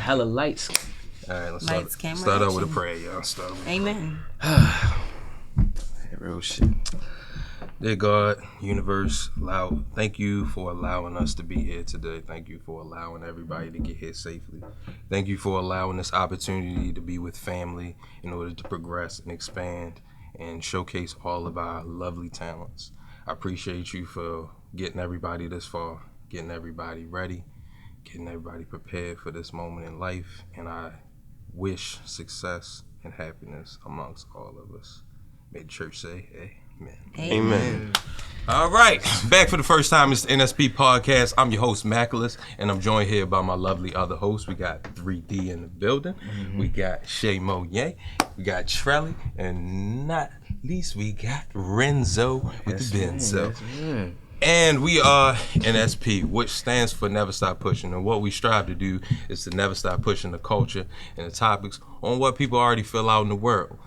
Hella lights. All right, let's start out with a prayer, y'all. Amen. Real shit. Dear God, universe, thank you for allowing us to be here today. Thank you for allowing everybody to get here safely. Thank you for allowing this opportunity to be with family in order to progress and expand and showcase all of our lovely talents. I appreciate you for getting everybody this far, getting everybody ready, getting everybody prepared for this moment in life, and I wish success and happiness amongst all of us. May the church say amen. Amen. All right, back for the first time, it's the NSP podcast. I'm your host, Mackolous, and I'm joined here by my lovely other hosts. We got 3D in the building. We got Shay Monya. We got Trelly, and not least, we got Renzo with the Benzo. And we are NSP, which stands for Never Stop Pushing. And what we strive to do is to never stop pushing the culture and the topics on what people already feel out in the world.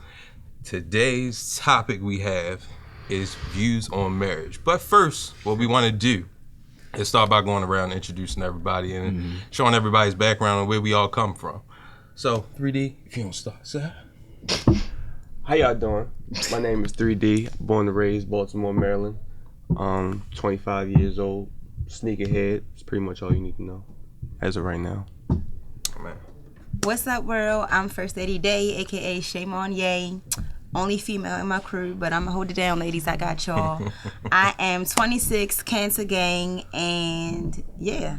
Today's topic we have is views on marriage. But first, what we want to do is start by going around and introducing everybody and showing everybody's background and where we all come from. So, 3D, if you don't start, sir. How y'all doing? My name is 3D, born and raised Baltimore, Maryland. 25 years old, sneakerhead. It's pretty much all you need to know as of right now. Man. What's up, world? I'm First Lady Day, aka Shay Monya. Only female in my crew, but I'm gonna hold it down, ladies. I got y'all. I am 26, Cancer Gang, and yeah.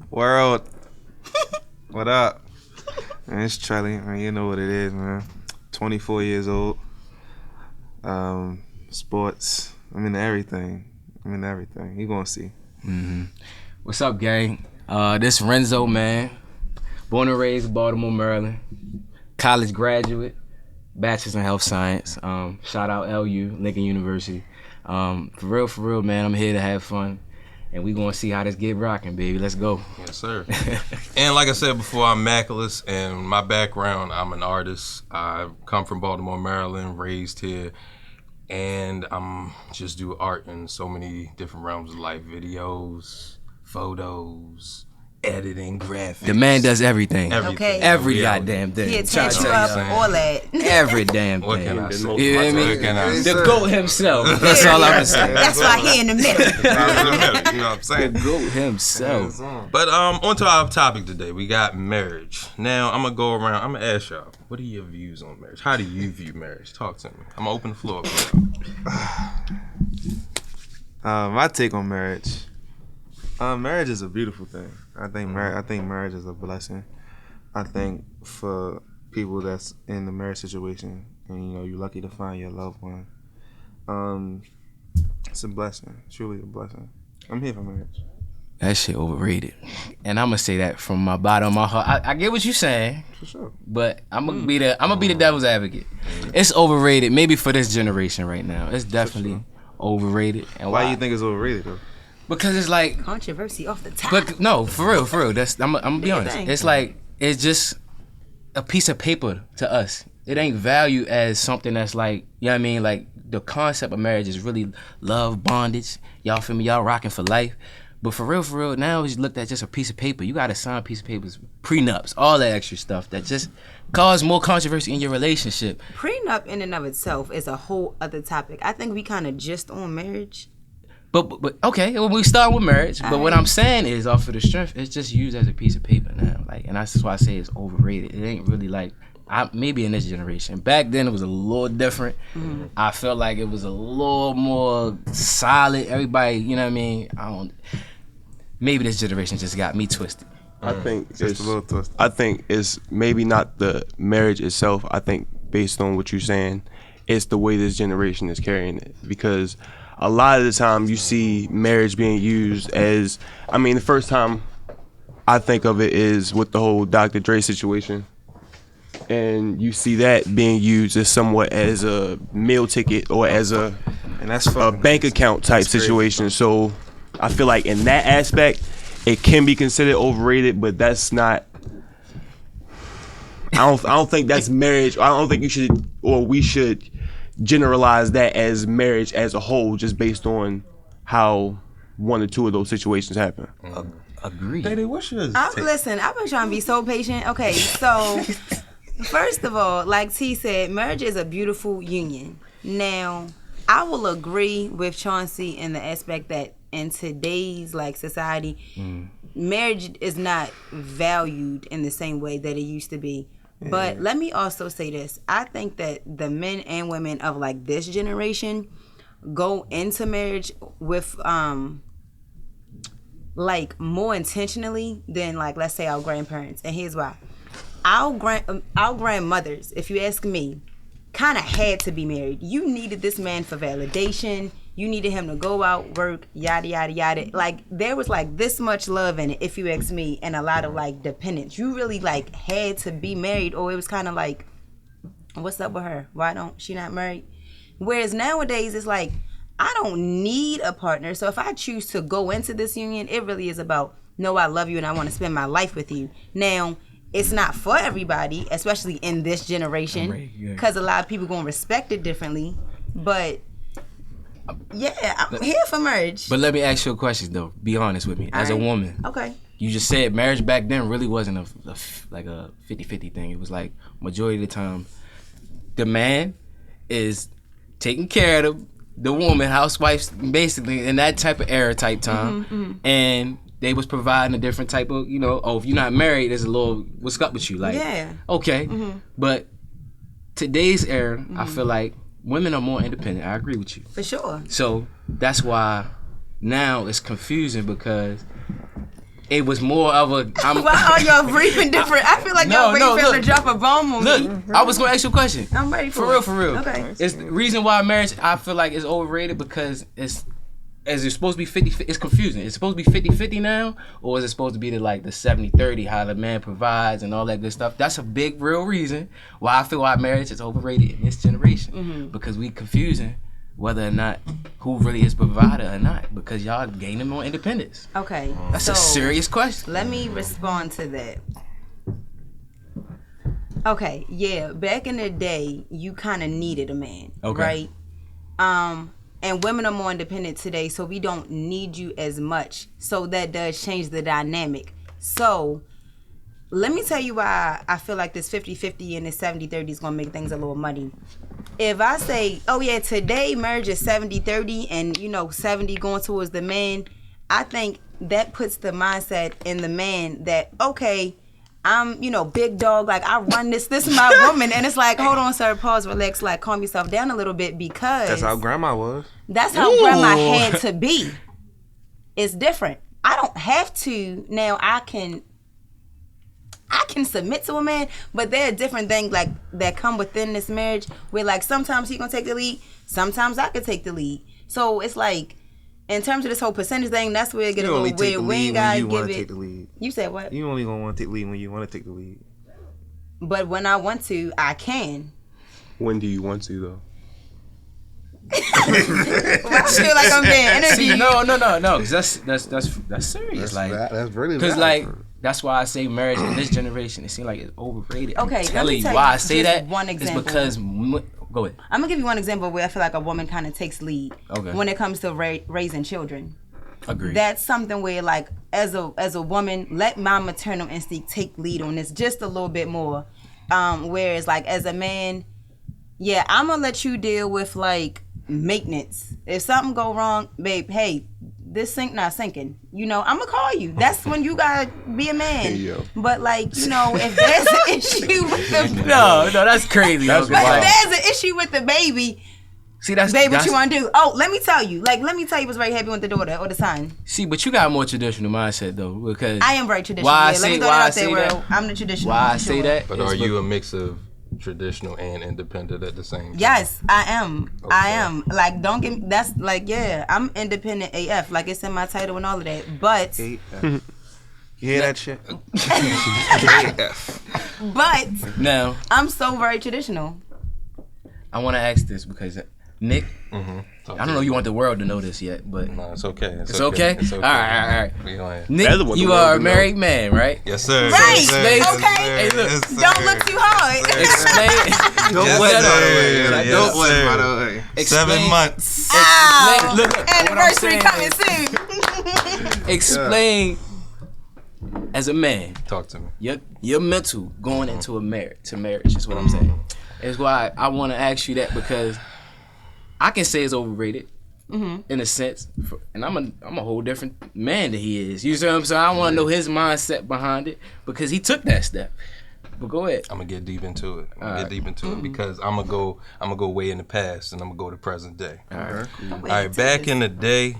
World, what up? Man, it's Trelly, man. You know what it is, man. 24 years old. Sports. I'm into everything. You gonna see. What's up, gang? This Renzo, man. Born and raised Baltimore, Maryland. College graduate, bachelor's in health science. Shout out LU, Lincoln University. For real, man. I'm here to have fun, and we gonna see how this get rocking, baby. Let's go. Yes, sir. And like I said before, I'm Mackolous, and my background, I'm an artist. I come from Baltimore, Maryland, raised here. And I'm just do art in so many different realms of life: videos, photos, editing, graphics. The man does everything. Okay. Every goddamn thing. He attach you up, all that. Every damn thing. What can I say? You know what I mean? What can I say? The GOAT himself. That's all I'm saying. That's why he in the middle. You know what I'm saying? The GOAT himself. But on to our topic today. We got marriage. Now I'm gonna go around. I'm gonna ask y'all, what are your views on marriage? How do you view marriage? Talk to me. I'm gonna open the floor up. My take on marriage. Marriage is a beautiful thing. I think marriage is a blessing. I think for people that's in the marriage situation and you're lucky to find your loved one, it's a blessing. Truly a blessing. I'm here for marriage. That shit overrated. And I'm gonna say that from my bottom of my heart. I get what you're saying. For sure. But I'm gonna be the devil's advocate. It's overrated, maybe for this generation right now. It's definitely overrated. And Why do you think it's overrated though? Because it's like Controversy off the top. But no, for real. That's I'm gonna be honest. Thing. It's like it's just a piece of paper to us. It ain't valued as something that's like, you know what I mean? Like the concept of marriage is really love, bondage. Y'all feel me? Y'all rocking for life. But for real, now it's looked at just a piece of paper. You gotta sign a piece of paper, prenups, all that extra stuff that just cause more controversy in your relationship. Prenup in and of itself is a whole other topic. I think we kind of just on marriage. But okay, well, we start with marriage. But what I'm saying is, off of the strength, it's just used as a piece of paper now. Like, and that's why I say it's overrated. It ain't really like, maybe in this generation. Back then, it was a little different. Mm-hmm. I felt like it was a little more solid. Everybody, you know what I mean? Maybe this generation just got me twisted. I think Just a little twisted. I think it's maybe not the marriage itself. I think based on what you're saying, it's the way this generation is carrying it. Because a lot of the time you see marriage being used as, I mean, the first time I think of it is with the whole Dr. Dre situation. And you see that being used as somewhat as a meal ticket or as a bank account type situation. So I feel like in that aspect, it can be considered overrated, but that's not. I don't think that's marriage. I don't think you should or we should generalize that as marriage as a whole, just based on how one or two of those situations happen. Agreed. Daddy, what's yours? Listen, I've been trying to be so patient. Okay, so first of all, like T said, marriage is a beautiful union. Now, I will agree with Chauncey in the aspect that in today's society, marriage is not valued in the same way that it used to be. But let me also say this. I think that the men and women of this generation go into marriage with more intentionally than let's say our grandparents. And here's why. Our grandmothers, if you ask me, kind of had to be married. You needed this man for validation. You needed him to go out, work, yada, yada, yada. There was this much love in it, if you ask me, and a lot of dependence. You really had to be married, or it was kind of what's up with her? Why don't she not married? Whereas nowadays, it's I don't need a partner. So if I choose to go into this union, it really is about, no, I love you and I want to spend my life with you. Now, it's not for everybody, especially in this generation, because a lot of people going to respect it differently. But yeah, I'm here for marriage. But let me ask you a question though. Be honest with me. As a woman. Okay. You just said marriage back then really wasn't a 50-50 thing. It was majority of the time, the man is taking care of the woman, housewives, basically in that type of era type time. And they was providing a different type of, if you're not married, there's a little, what's up with you? Okay. But today's era, I feel like women are more independent. I agree with you. For sure. So that's why now it's confusing, because it was more of a... Why are y'all breathing different? I feel like y'all waiting to drop a bomb on me. Look, I was going to ask you a question. I'm ready for it. For real. Okay. It's the reason why marriage, I feel like, is overrated, because it's supposed to be 50, it's confusing. It's supposed to be 50-50 now, or is it supposed to be the 70-30, how the man provides and all that good stuff? That's a big, real reason why I feel why marriage is overrated in this generation, because we confusing whether or not who really is provider or not, because y'all gaining more independence. Okay. That's a serious question. Let me respond to that. Okay, yeah, back in the day, you kind of needed a man, right? And women are more independent today, so we don't need you as much. So that does change the dynamic. So let me tell you why I feel like this 50-50 and this 70-30 is going to make things a little muddy. If I say, oh yeah, today marriage is 70-30 and, 70 going towards the man, I think that puts the mindset in the man that, okay, I'm, big dog, I run this is my woman. And it's hold on, sir, pause, relax, calm yourself down a little bit, because that's how grandma was. That's how grandma had to be. It's different. I don't have to. Now I can submit to a man, but there are different things that come within this marriage where sometimes he gonna take the lead, sometimes I could take the lead. So it's in terms of this whole percentage thing, that's where it get a little weird. We ain't gotta give it. Take the lead. You said what? You only gonna want to take the lead when you want to take the lead. But when I want to, I can. When do you want to though? I feel like I'm being interviewed. No. That's serious. That's really because that's why I say marriage in this generation, it seems like it's overrated. Okay, I'm telling you why I say that. One example. Is because go ahead. I'm gonna give you one example where I feel like a woman kind of takes lead when it comes to raising children. Agreed. That's something where as a woman, let my maternal instinct take lead on this just a little bit more. Whereas as a man, yeah, I'm gonna let you deal with maintenance. If something go wrong, babe, hey, this sink not sinking. I'm gonna call you. That's when you gotta be a man. Hey, but if there's an issue with the no, that's crazy. If there's an issue with the baby, see, that's babe, what you want to do? Oh, let me tell you was very happy with the daughter or the son. See, but you got a more traditional mindset though, because I am very traditional. Why let me say throw why that I out say there, that? I'm the traditional. Why I say that? But are you a mix of traditional and independent at the same time? Yes, I am. Okay. I am. Like, don't get me. That's like, yeah, I'm independent AF. Like, it's in my title and all of that. But, You hear that shit? but Now, I'm so very traditional. I want to ask this because Nick, I don't know if you want the world to know this yet, but No, it's okay. it's okay. It's okay. All right. We gonna- Nick, That's what the you world are a to know. married man, right? Yes, sir. Right. Yes, sir. Okay. Yes, sir. Hey, look, Yes, sir. Don't look too hard. Explain. Don't Yes, let sir. that Yes, Don't let sir. by the way. Explain- 7 months. Ow. Look, what I'm Anniversary saying coming is- soon. Explain, as a man, Talk to me. your mental going into a marriage is what I'm saying. It's why I want to ask you that, because I can say it's overrated in a sense, and I'm a whole different man than he is. You see what I'm saying? I want to know his mindset behind it, because he took that step. But go ahead. I'm gonna get deep into it. Because I'm gonna go way in the past and I'm gonna go to present day. All right. All right, back in the day,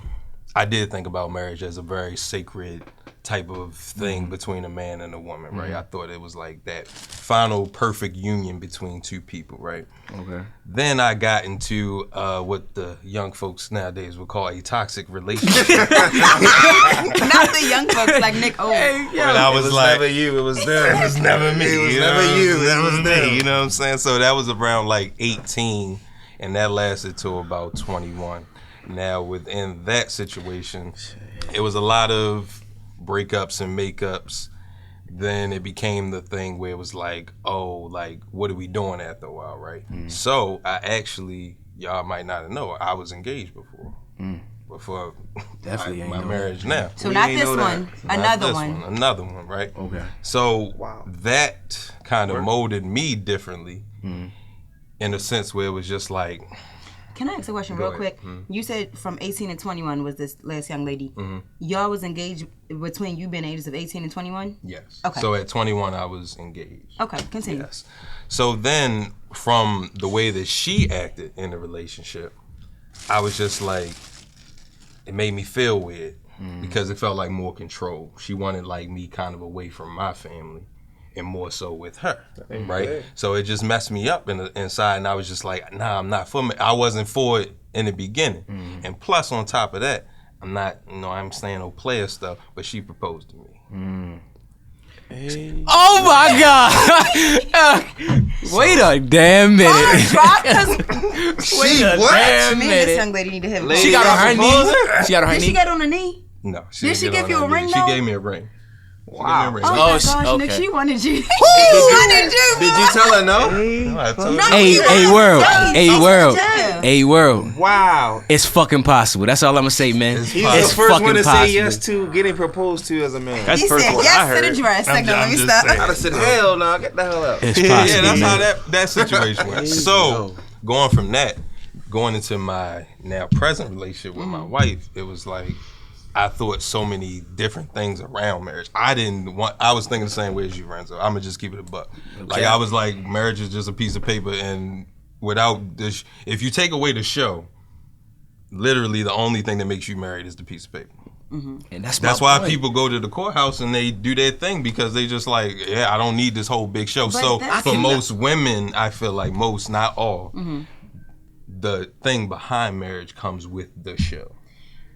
I did think about marriage as a very sacred type of thing between a man and a woman, right? I thought it was like that final perfect union between two people, right? Okay. Then I got into what the young folks nowadays would call a toxic relationship. Not the young folks like Nick O. But I was like, never you. It was them. it was never me. It was you know never what I'm you. saying? That was them. You know what I'm saying? So that was around like 18, and that lasted till about 21. Now within that situation, it was a lot of breakups and makeups. Then it became the thing where it was like, oh, like, what are we doing after a while, right? So I actually, y'all might not know, I was engaged before Definitely ain't my know marriage now. So We not ain't this know one, that. another one. Another one, right? Okay. So Wow. that kind of molded me differently in a sense where it was just like, Can I ask a question Go real ahead. quick? You said from 18 to 21 was this last young lady. Y'all was engaged between you being ages of 18 and 21? yes. Okay. So at 21, I was engaged. Okay, continue. Yes. So then from the way that she acted in the relationship, I was just like, it made me feel weird because it felt like more control. She wanted like me kind of away from my family and more so with her, right? So it just messed me up inside, and I was just like, nah, I'm not for me. I wasn't for it in the beginning. And plus on top of that, I'm not, I'm saying no player stuff, but she proposed to me. Oh my God! Wait a damn minute. Wait a damn Me and this minute. young lady need to have She got on her knee. She got on her Did she knee. get on her knee? No, Did didn't she get give on you that a ring, knee. though? She gave me a ring. Oh, Oh, my gosh, Nick, okay. she wanted you. She wanted you. Did you tell her no? No, I told No, you. Hey, you hey, was. world. Yes. Hey, world. Yeah. Hey, world. Wow. It's fucking possible. That's all I'm gonna say, man. It's He's possible. the first one to possible. say yes to getting proposed to as a man. That's He the first said one I yes to heard. the dress. Like, no, let me just stop. saying. I'd have said, hell no, get the hell out. It's Yeah, possible, that's man. how that situation went. So going from that, going into my now present relationship with my wife, it was like I thought so many different things around marriage. I was thinking the same way as you, Renzo. I'm gonna just keep it a buck. Like I was like, marriage is just a piece of paper, and without this, if you take away the show, literally the only thing that makes you married is the piece of paper. And that's That's my why point. people go to the courthouse and they do their thing, because they just like, yeah, I don't need this whole big show. But So that's- for most women, I feel like most, not all, the thing behind marriage comes with the show.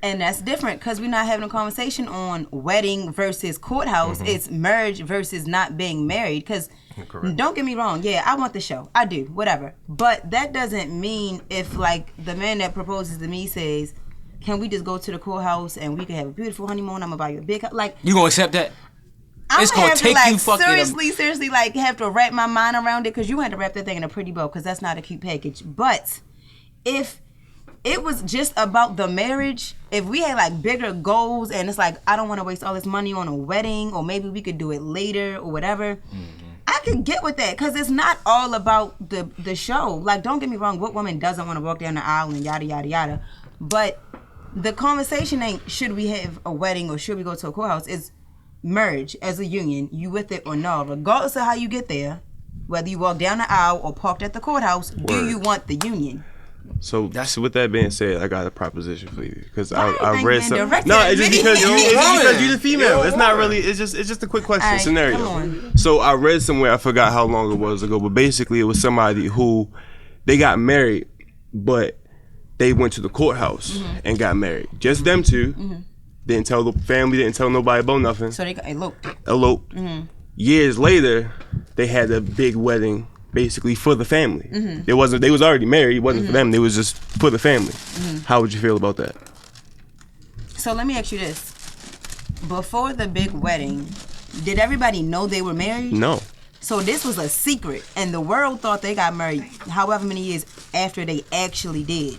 And that's different because we're not having a conversation on wedding versus courthouse. It's marriage versus not being married. Because Correct. don't get me wrong, yeah, I want the show. I do, whatever. But that doesn't mean if, like, the man that proposes to me says, can we just go to the courthouse and we can have a beautiful honeymoon? I'm going to buy you a big house. Like, You gonna accept that? I'm It's gonna have take to, like, you fucking- seriously, like, have to wrap my mind around it because you had to wrap that thing in a pretty bow because that's not a cute package. But if it was just about the marriage, if we had like bigger goals and it's like, I don't want to waste all this money on a wedding, or maybe we could do it later or whatever, I could get with that because it's not all about the show. Like, don't get me wrong, what woman doesn't want to walk down the aisle and yada, yada, yada. But the conversation ain't should we have a wedding or should we go to a courthouse. It's marriage as a union, you with it or no. Regardless of how you get there, whether you walk down the aisle or parked at the courthouse, do you want the union? So with that being said, I got a proposition for you because I ain't read been something. directed No, at it's just me. because you're the female. You're It's not really. It's just a quick question All right, scenario. come on. So I read somewhere, I forgot how long it was ago, but basically it was somebody who they got married, but they went to the courthouse and got married. Just them two. Didn't tell the family. Didn't tell nobody about nothing. So they got eloped. Years later, they had a big wedding. Basically for the family. They was already married. It wasn't for them. They was just for the family. How would you feel about that? So let me ask you this. Before the big wedding, did everybody know they were married? No. So this was a secret, and the world thought they got married however many years after they actually did.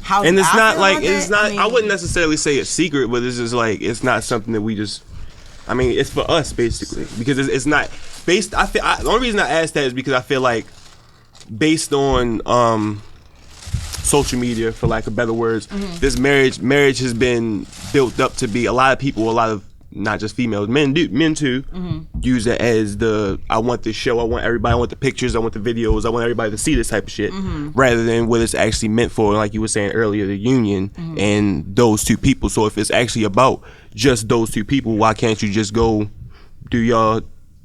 How And do it's I not feel like about it's that? not. I mean, I wouldn't necessarily say it's secret, but it's just like it's not something that we just. I mean, it's for us basically because it's not based. The only reason I asked that is because I feel like based on social media, for lack of better words, this marriage has been built up to be a lot of people, a lot of not just females, men too, use it as I want this show, I want everybody, I want the pictures, I want the videos, I want everybody to see this type of shit, rather than what it's actually meant for, like you were saying earlier, the union and those two people. So if it's actually about just those two people, why can't you just go do y'all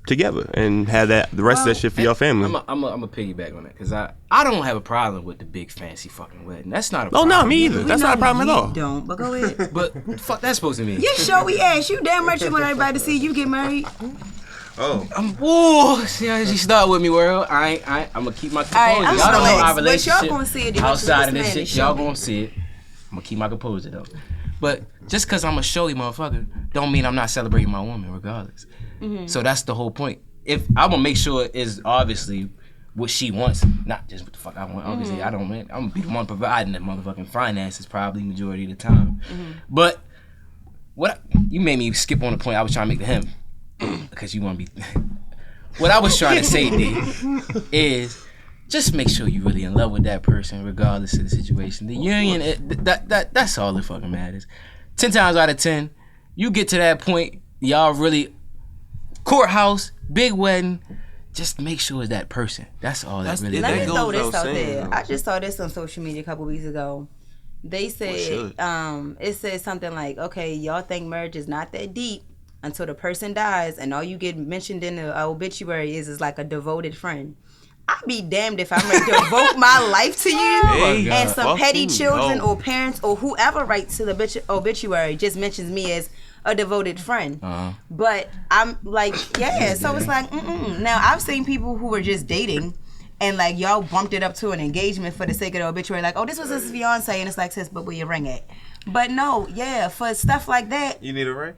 together and have the rest of that shit for your family? I'm a piggyback on that because I don't have a problem with the big fancy fucking wedding. That's not a Oh problem. no, me either. That's not a problem at all. Don't, but go ahead. But what the fuck that's supposed to mean? You sure we asked you damn right you want everybody to see you get married? Whoa, see how you start with me, world. I'm gonna keep my composure. All right, I'm y'all don't know relaxed, our but relationship. y'all gonna see it outside of eventually. this This shit, man y'all is gonna see it. I'm gonna keep my composure though. But just because I'm a showy motherfucker, don't mean I'm not celebrating my woman regardless. So that's the whole point. If I'm gonna make sure it's obviously what she wants, not just what the fuck I want. Obviously, I'm gonna be the one providing the motherfucking finances probably majority of the time. But you made me skip on the point I was trying to make to him because you want to be. What I was trying to say, D, is just make sure you're really in love with that person, regardless of the situation. The union, that's all that fucking matters. 10 times out of 10, you get to that point, y'all really courthouse, big wedding. Just make sure it's that person. That's all that really Let me matters. throw this out saying, there. though. I just saw this on social media a couple weeks ago. They said, it said something like, okay, y'all think marriage is not that deep until the person dies, and all you get mentioned in the obituary is like a devoted friend. I'd be damned if I'm ready to devote my life to you, and some petty children or parents or whoever writes to the obituary just mentions me as a devoted friend. But I'm like, yeah, so it's like, Now, I've seen people who were just dating and like y'all bumped it up to an engagement for the sake of the obituary, like, oh, this was his fiance, and it's like, sis, but where your ring at? But no, yeah, for stuff like that. You need a ring?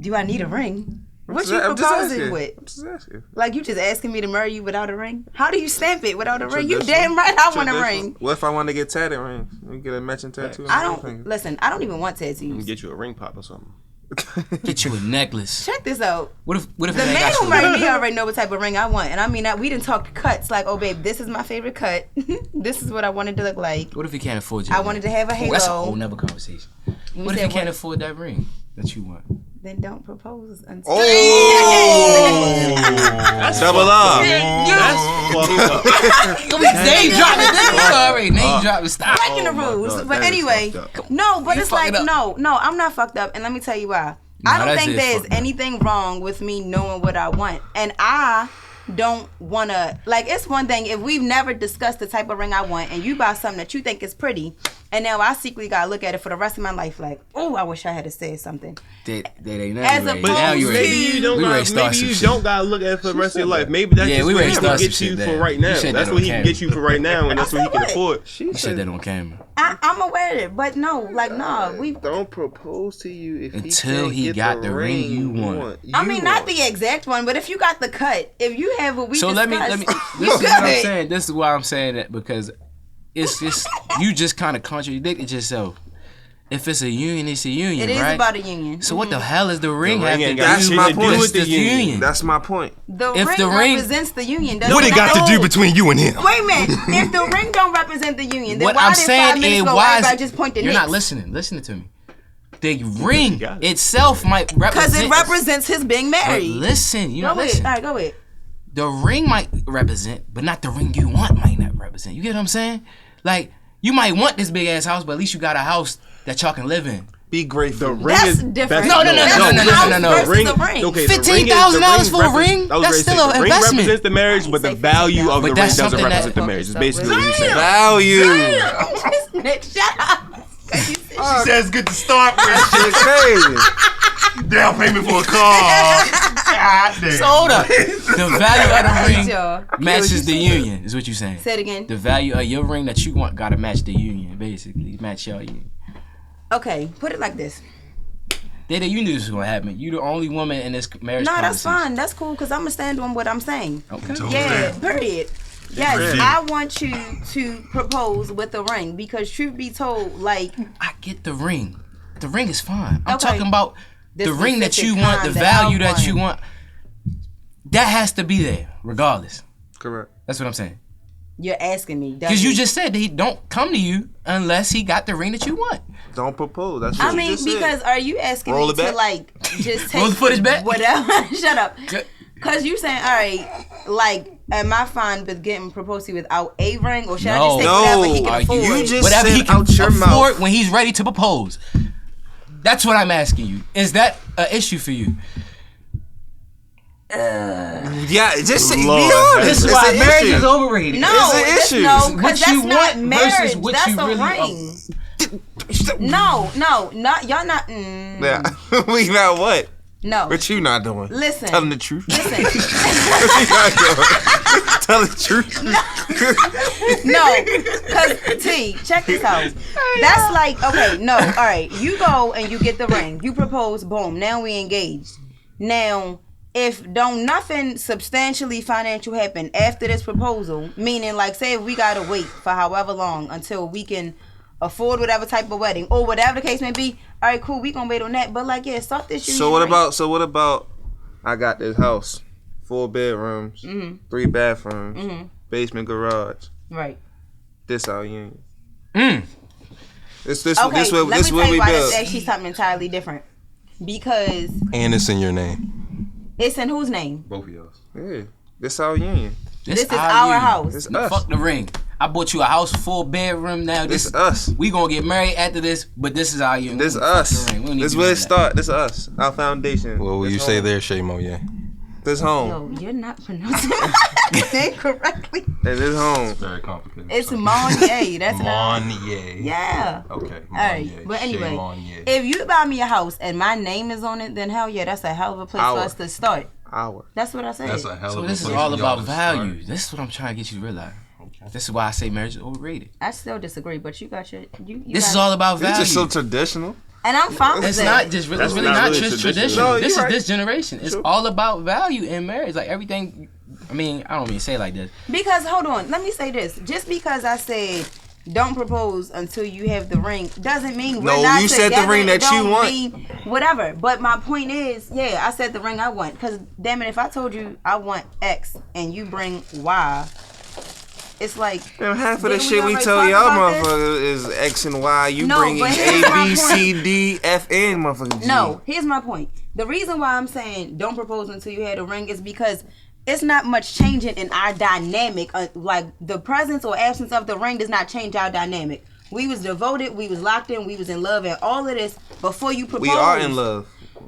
Do I need a ring? What you I'm just proposing asking. with? I'm just asking. Like, you just asking me to marry you without a ring? How do you stamp it without a ring? You Traditional. damn right I want a ring. What if I want to get tatted rings? We get a matching tattoo. I don't, listen, I don't even want Can tattoos. get you a ring pop or something. Get you a necklace. Check this out. What if The it ain't man got who you? married me already know what type of ring I want. And I mean, we didn't talk cuts. Like, oh, babe, this is my favorite cut. This is what I wanted to look like. What if he can't afford you? I wanted to have a halo. That's a whole nother conversation. What if said he can't what? afford that ring that you want? Then don't propose until. Double up. Name dropping. Sorry, name dropping. Stop. Breaking the rules. But anyway, no, but You it's like, fucking no, I'm not fucked up. And let me tell you why. Nah, I don't that's think it, there's fucked up. anything wrong with me knowing what I want. And I don't want to, like, it's one thing if we've never discussed the type of ring I want and you buy something that you think is pretty, and now I secretly got to look at it for the rest of my life like, oh, I wish I had said something. They ain't As ready. opposed Now you to- ready. Maybe you don't We gotta, ready to start maybe some you shit. don't gotta look at it for the rest of your life. Maybe that's Yeah, just we what ready he to can start get some you shit for there. right now. You said That's that what on he can camera. get you for right now, and that's what he can what? afford. You said that on camera. I'm aware of it, but no, like, nah, we. Don't propose to you if Until can't he get got the ring you want. I mean, not the exact one, but if you got the cut, if you have what we So discussed, let me. you This is what I'm good. saying. This is why I'm saying that because it's just you just kind of contradicted yourself. If it's a union, it's a union, It is right? about a union. So what the hell is the ring have to ain't do got That's shit my to do point. with the It's the union. That's my point. The If ring the ring- represents the union. doesn't What it got to do No. between you and him? Wait a minute. If the ring don't represent the union, then What why I'm did 5 saying minutes is ago why everybody just point the you're Knicks? not listening. Listening to me. The ring got it. itself might represent. Because it represents his being But married. listen, you Go know, ahead. listen. All right, go ahead. the ring might represent, but not the ring you want might not represent. You get what I'm saying? Like, you might want this big ass house, but at least you got a house that y'all can live in. Be grateful. The ring That's is different. No. The ring. Okay, $15,000 for a ring? That's still an the ring investment. represents the marriage, but the value of the ring that's doesn't something represent that- the marriage. It's basically what you said. Value. Shut up. She says good to start with. Shit crazy. Down payment for a car. God damn. So hold up. The value of the ring Y'all. matches the union, is what you're saying. Say it again. The value of your ring that you want gotta match the union, basically. Match your union. Okay, put it like this. You knew this was gonna happen. You the only woman in this marriage. No, that's conversation. fine. That's cool because I'm gonna stand on what I'm saying. Okay. Yeah, period. Yes, I want you to propose with a ring because truth be told, like I get the ring. The ring is fine. I'm Okay. talking about The the ring that you specific want, the kind that I value that want. you want. That has to be there, regardless. Correct. That's what I'm saying. you're asking me. Because you just said that he don't come to you unless he got the ring that you want. Don't propose. That's what I you mean, just because said. are you asking Roll me it back. to like just take Roll the footage back. whatever? Shut up. Good. Cause you saying, all right, like, am I fine with getting proposed to without a ring, or should I No. just take whatever he No. can Are afford? you just Whatever said he can out your afford mouth. when he's ready to propose. That's what I'm asking you. Is that an issue for you? Yeah, just say, be Lord, honest. This is It's why an marriage issue. is overrated. No, It's an that's issue. no, What because you that's not want marriage. versus what That's you a really ring. No, not y'all. Not Yeah. We not what? no. What you not doing? Listen. Tell them the truth. Listen. What you not doing? Tell the truth. No, because T, check this out. That's like, okay, no, all right. You go and you get the ring. You propose, boom. Now we engaged. Now, if don't nothing substantially financial happen after this proposal, meaning like say if we gotta wait for however long until we can afford whatever type of wedding or whatever the case may be, all right, cool, we gonna wait on that. But like, yeah, start this shit. So what about I got this house, 4 bedrooms, 3 bathrooms, basement garage. Right. This our union. Mm. This Okay, what let me tell we you why built. that's actually something entirely different. Because And it's in your name. it's in whose name? Both of y'all. Yeah, this our union. This is our union. house. This No, us. fuck the ring. I bought you a house, 4 bedroom. Now This us. we gonna get married after this, but this is our union. This We don't fuck us. the ring. We don't need This to where do it that. start. This us. Our foundation. What will This you say home. there, Shay Monya? This home. Yo, you're not pronouncing my name correctly. And this home. Very complicated. It's Monya. That's Monye. Yeah. Okay. All right. Monye. But Shay anyway, Monya. if you buy me a house and my name is on it, then hell yeah, that's a hell of a place for us to start. Our. That's what I said. That's a hell So of a this is place all for y'all about to start. value. This is what I'm trying to get you to realize. This is why I say marriage is overrated. I still disagree, but you got your. You This got is all about It's value. just so traditional. and I'm fine with It's that. not just really, That's it's really not not really just traditional. traditional. No, This is you're right. this generation. It's True. all about value in marriage. Like everything. I mean, I don't mean say it like this. Because hold on, let me say this. Just because I said don't propose until you have the ring doesn't mean we're No, not you said the together. ring that It you don't want. mean whatever. But my point is, yeah, I said the ring I want. Because damn it, if I told you I want X and you bring Y, it's like And half of the Didn't we shit we already tell talk y'all about this? motherfuckers is X and Y. You No, bringing but here's my A, B, C, D, F, N, motherfucker. G. no. Here's my point. The reason why I'm saying don't propose until you had a ring is because it's not much changing in our dynamic. Like the presence or absence of the ring does not change our dynamic. We was devoted, we was locked in, we was in love, and all of this before you proposed. We are in love.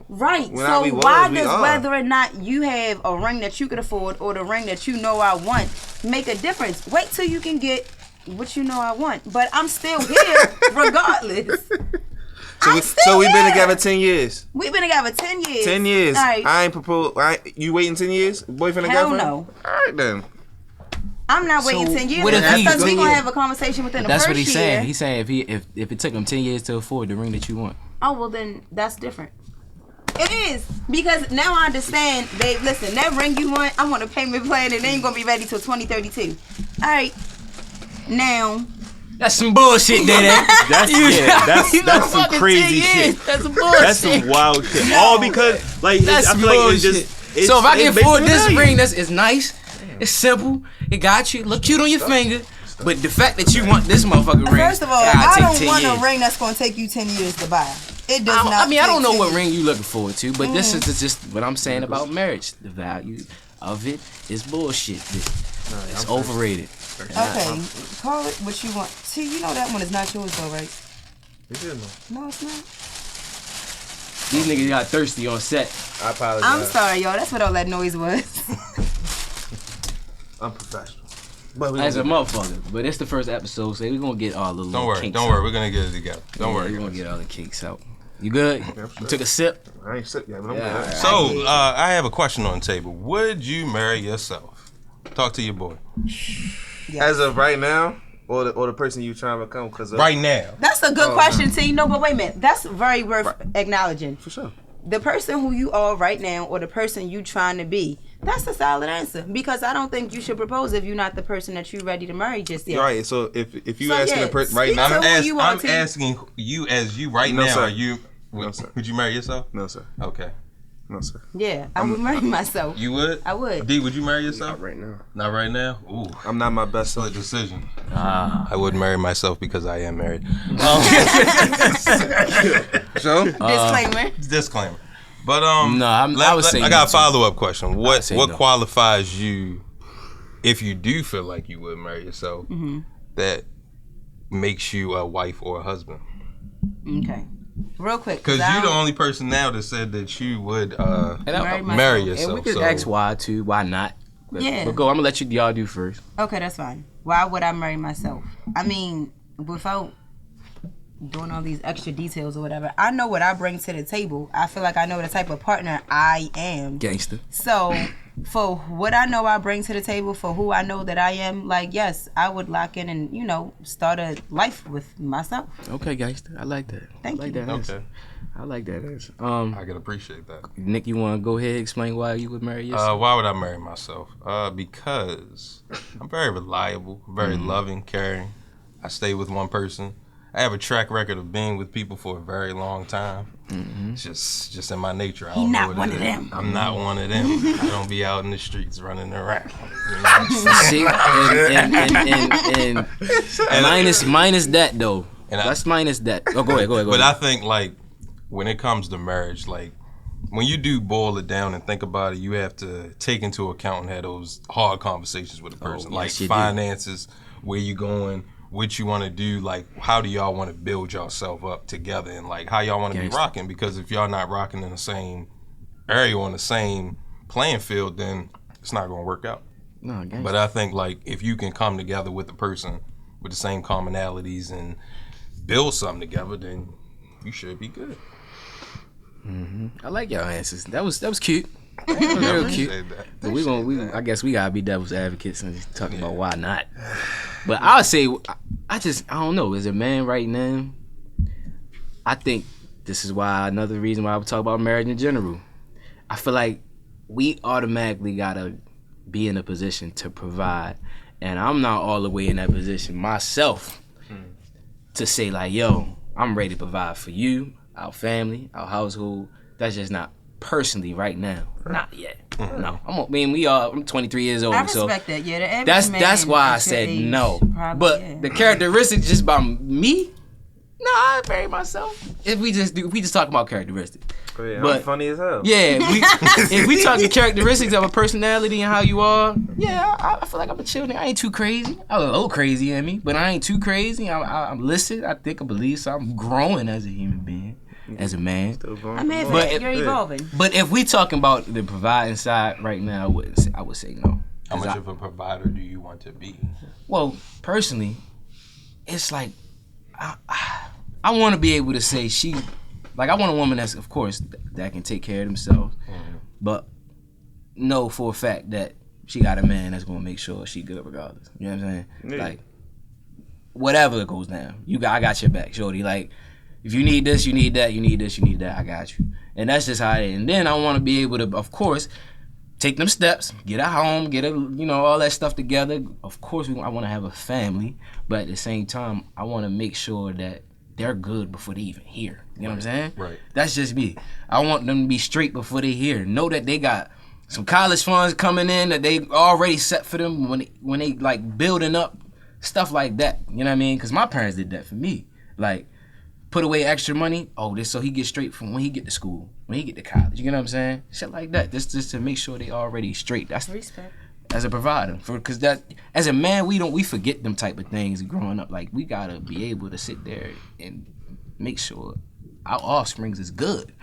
Right. When So we was, why we does are. whether or not you have a ring that you could afford or the ring that you know I want make a difference? Wait till you can get what you know I want. But I'm still here regardless. So we've been together 10 years. We've been together 10 years. 10 years. All right. I ain't proposed. You waiting 10 years? Boyfriend and Hell girlfriend? no. All right then. I'm not waiting So 10 years what if he- because we're so gonna yeah. have a conversation within the That's first what he's year. saying. He's saying if it took him 10 years to afford the ring that you want. Oh well, then that's different. It is because now I understand, babe. Listen, that ring you want, I want a payment plan, and it ain't gonna be ready till 2032. All right, now. That's some bullshit, Daddy. That's that's some crazy shit. That's some bullshit. That's some wild shit. All because like That's I some feel like bullshit. it's just. So if I can it's afford based on this value. ring, it's nice, it's simple, it got you, look cute on your finger. But the fact that you want this motherfucking ring, First of all, gotta I take don't 10 want years. a ring that's gonna take you 10 years to buy. It does I mean, I don't know what ring. ring you looking forward to, but this is just what I'm saying about marriage. The value of it is bullshit. It's overrated. Okay, call it what you want. See, you know that one is not yours though, right? It is, No, it's not. These niggas got thirsty on set. I apologize. I'm sorry, y'all. That's what all that noise was. Unprofessional. But As a motherfucker. But it's the first episode, so we're gonna get all the little kinks Don't worry. We're gonna get it together. Don't worry. We're gonna get all the kinks out. You good? sure. You took a sip? I ain't sick yet, but I'm Yeah, good. So I have a question on the table. Would you marry yourself? Talk to your boy. As of right now, or the person you trying to become? Cause Right now. That's a good question, T. No, but wait a minute. That's very worth acknowledging. For sure. The person who you are right now or the person you trying to be, that's a solid answer. Because I don't think you should propose if you're not the person that you're ready to marry just yet. Right. So if you So, asking yeah, a person right speak now, to who you are, I'm T. asking you as you right No, now. sir. Are you? No, sir. Would you marry yourself? no sir, Okay. no sir. Yeah, I would marry myself. You would? I would. D, would you marry yourself? Not right now. Not right now? Ooh. I'm not my best Split self. decision. Ah. I would marry myself because I am married. So Disclaimer. Disclaimer. But No, I would say I got no, a follow up question. What say what no. qualifies you if you do feel like you would marry yourself that makes you a wife or a husband? Okay. Real quick. Because you're the only person now that said that you would Marry myself. marry And yourself. we could so ask why too, why not? But, Yeah. But go, I'm gonna let y'all do first. Okay, that's fine. Why would I marry myself? I mean, without doing all these extra details or whatever, I know what I bring to the table. I feel like I know the type of partner I am. Gangster. So, for what I know I bring to the table, for who I know that I am, like, yes, I would lock in and, start a life with myself. Okay, gangster. I like that. Thank I like you. that answer. Okay. I like that answer. I can appreciate that. Nick, you wanna go ahead and explain why you would marry yourself? Why would I marry myself? Because I'm very reliable, very loving, caring. I stay with one person. I have a track record of being with people for a very long time. It's just in my nature. I don't know not what one it of is. them. I'm not one of them. I don't be out in the streets running around. You know? See, and minus that though. Let's minus that. Oh, go ahead. But I think like when it comes to marriage, like when you do boil it down and think about it, you have to take into account and have those hard conversations with a person, like yes, you do. finances, where you going, what you want to do, like how do y'all want to build yourself up together, and like how y'all want to be Gangsta. rocking. Because if y'all not rocking in the same area on the same playing field, then it's not gonna work out. No, gangster. But I think like if you can come together with a person with the same commonalities and build something together, then you should be good. I like y'all answers. That was cute. That was real cute. Appreciate that. But I guess we gotta be devil's advocates and talking about why not. But I'll say, I don't know. As a man right now, I think this is why another reason why I would talk about marriage in general. I feel like we automatically gotta be in a position to provide, and I'm not all the way in that position myself to say like, yo, I'm ready to provide for you, our family, our household. That's just not personally right now. Not yet. No. I'm 23 years old. I So respect that. Yeah, the average that's man why I at your said age no. probably, But yeah. the characteristics just by me, no, I marry myself. If we just talk about characteristics. Oh, yeah, But- I'm funny as hell. Yeah, if we talking characteristics of a personality and how you are, yeah, I feel like I'm a chill nigga. I ain't too crazy. I'm a little crazy in me, but I ain't too crazy. I'm listening. I think I believe so. I'm growing as a human being, as a man. Still going I mean, for But more. you're evolving. But if we talking about the providing side right now, I would say no. How 'Cause much I- of a provider do you want to be? Well, personally, it's like I want to be able to say I want a woman that's, of course, that can take care of themselves, but know for a fact that she got a man that's gonna make sure she good regardless. You know what I'm saying? Yeah. Like whatever goes down, I got your back, shorty. Like if you need this, you need that, you need this, you need that, I got you. And that's just how it is. And then I want to be able to, of course, take them steps, get a home, get all that stuff together. Of course, I want to have a family, but at the same time, I want to make sure that they're good before they even here. You know what I'm saying? Right. That's just me. I want them to be straight before they here. Know that they got some college funds coming in that they already set for them when they like building up stuff like that. You know what I mean? Because my parents did that for me. Like put away extra money. Oh, this so he gets straight from when he get to school. when he get to college. You know what I'm saying? Shit like that. Just to make sure they already straight. That's Respect. as a provider. Because that as a man, we forget them type of things growing up. Like we gotta be able to sit there and make sure our offsprings is good.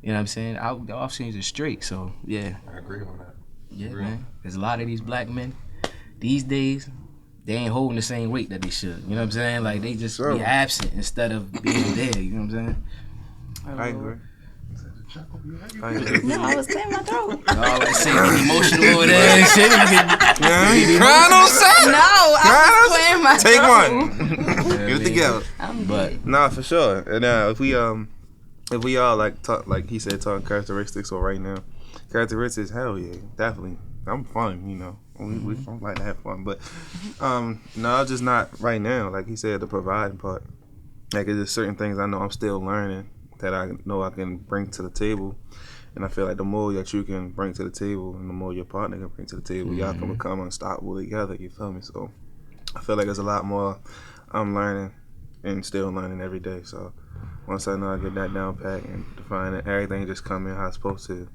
You know what I'm saying? Our offsprings is straight. So yeah. I agree on that. Yeah, man. There's a lot of these black men these days. They ain't holding the same weight that they should. You know what I'm saying? Like they just be absent instead of being there. You know what I'm saying? I agree. No, I was clearing my throat. Y'all like saying emotional over there and shit. Crying on set. No, I was clearing my throat. Take one. Get it together. But Nah, for sure. And if we all like talk, like he said, talking characteristics. So right now, characteristics, hell yeah, definitely. I'm fun, you know. We like to have fun, but no, just not right now. Like he said, the providing part. Like there's certain things I know I'm still learning that I know I can bring to the table, and I feel like the more that you can bring to the table, and the more your partner can bring to the table, y'all can become unstoppable together. You feel me? So I feel like there's a lot more I'm learning and still learning every day. So once I know I get that down pat and define it, everything just come in how it's supposed to.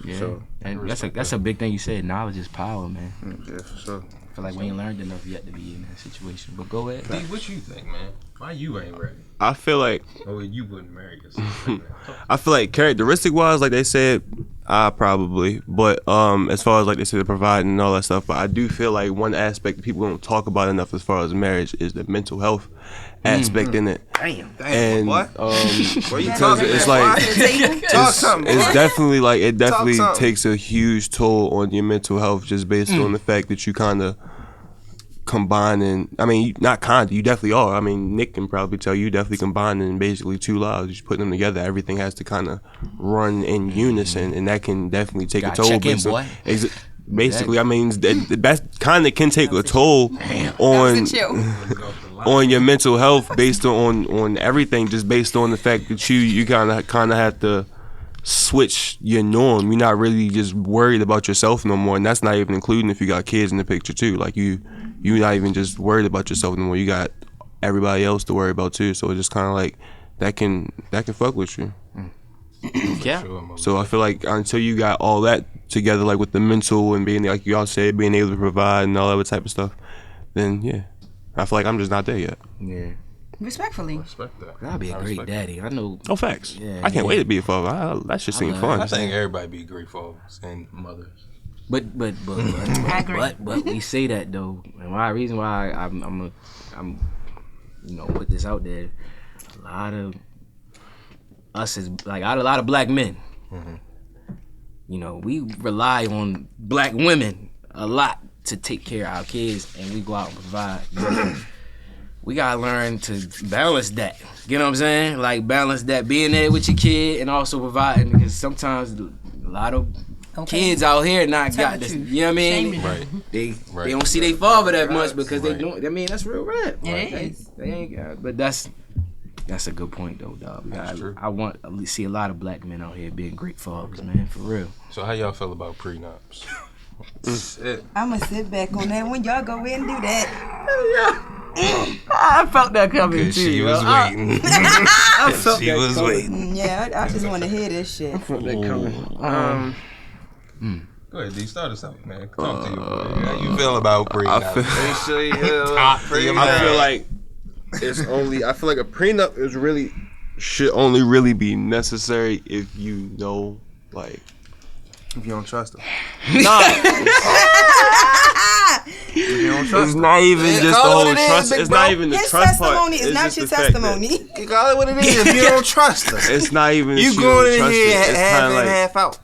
yeah, So, and that's a big thing you said. Knowledge is power, man. yeah, for sure. I feel like we ain't learned enough yet to be in that situation. But go ahead. D, what you think, man? Why you ain't ready? I feel like Or you wouldn't marry yourself? Right now? I feel like characteristic wise, like they said, I probably. But as far as like they said, providing and all that stuff. But I do feel like one aspect that people don't talk about enough as far as marriage is the mental health aspect in it. Damn. And what? because you talking it's about? like Talk something, it's boy. definitely like it definitely something. takes a huge toll on your mental health just based on the fact that you kind of combining. I mean, not kind of, you definitely are. I mean, Nick can probably tell you definitely combining basically two lives. Just putting them together, everything has to kind of run in unison, and that can definitely take a Gotta toll. check in, based on- boy. Basically, I mean, that kind of can take a toll on on your mental health based on everything, just based on the fact that you kind of have to switch your norm. You're not really just worried about yourself no more, and that's not even including if you got kids in the picture too. Like you're not even just worried about yourself no more. You got everybody else to worry about too. So it's just kind of like that can fuck with you. Yeah. So I feel like until you got all that together, like with the mental and being, like y'all said, being able to provide and all that type of stuff, then yeah, I feel like I'm just not there yet. Yeah. Respectfully. Respect that. I'll be a great respect daddy. I know. Oh, facts. Yeah, I can't yeah. wait to be a father. That should seem love fun. I think everybody be great fathers and mothers. But I agree. but we say that though, and why reason why I'm put this out there. A lot of us is like a lot of black men. You know, we rely on black women a lot to take care of our kids, and we go out and provide. We gotta learn to balance that. You know what I'm saying? Like balance that, being there with your kid and also providing, because sometimes a lot of kids out here not Tell got the this. truth. You know what I mean? Shame Right. They don't see their father that much because they Right. don't. I mean, that's real rap. It Like, is. They ain't got. But that's a good point though, dog. That's true. I want to see a lot of black men out here being great fathers, man, for real. So how y'all feel about prenups? Shit. I'ma sit back on that when y'all go in and do that. I felt that coming Cause she was waiting. She was waiting. Yeah, I just want to hear this shit. Go ahead, D. Start us out, man. Talk to you. How you feel about prenups? Make sure you Talk to your I man. feel like I feel like a prenup is really should only really be necessary if you know, like, if you don't trust them. if you don't trust. It's not even just the call it whole what it is, trust. big It's bro. not even the His trust part. testimony is It's not just your the fact that- testimony. You call it what it is if you don't trust them. It's not even You that going don't in trust here it. It's half kind in, of like half out.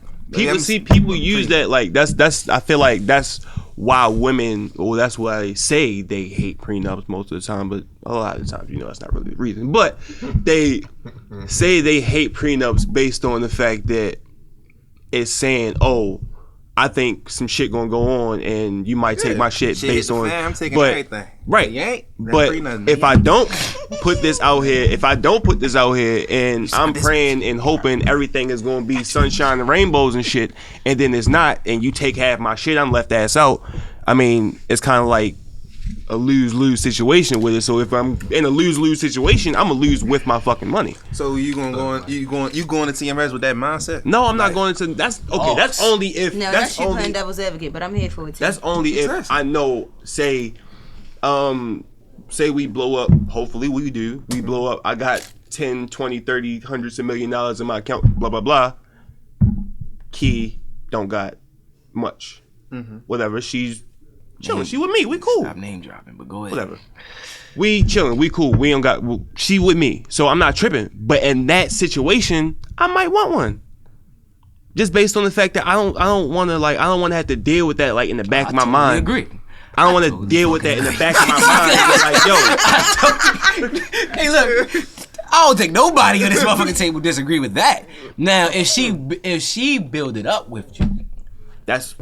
people use that like that's I feel like that's why women, or that's why they say they hate prenups most of the time, but a lot of the times, that's not really the reason. But they say they hate prenups based on the fact that it's saying, oh, I think some shit gonna go on and you might take my shit based on, I'm taking but everything. right. You ain't. But if I don't put this out here, and I'm praying and hoping everything is gonna be sunshine and rainbows and shit, and then it's not, and you take half my shit, I'm left ass out. I mean, it's kind of like a lose-lose situation with it. So if I'm in a lose-lose situation, I'm gonna lose with my fucking money. So you going into your marriage with that mindset? No, I'm not going into. That's okay. That's only if. No, that's you only playing devil's advocate, but I'm here for it too. That's only if I know. Say we blow up. Hopefully we do. We blow up. I got 10, 20, 30, hundreds of $1 million in my account. Blah blah blah. Key don't got much. Whatever. She's chilling. She with me. We cool. Stop name dropping, but go ahead. Whatever. We chilling. We cool. We don't got. She with me, so I'm not tripping. But in that situation, I might want one. Just based on the fact that I don't want to I don't want to have to deal with that in the back of my mind. Agree. I don't want to deal with that in the back of my mind. Hey, look. I don't think nobody on this motherfucking table disagree with that. Now, if she build it up with you, that's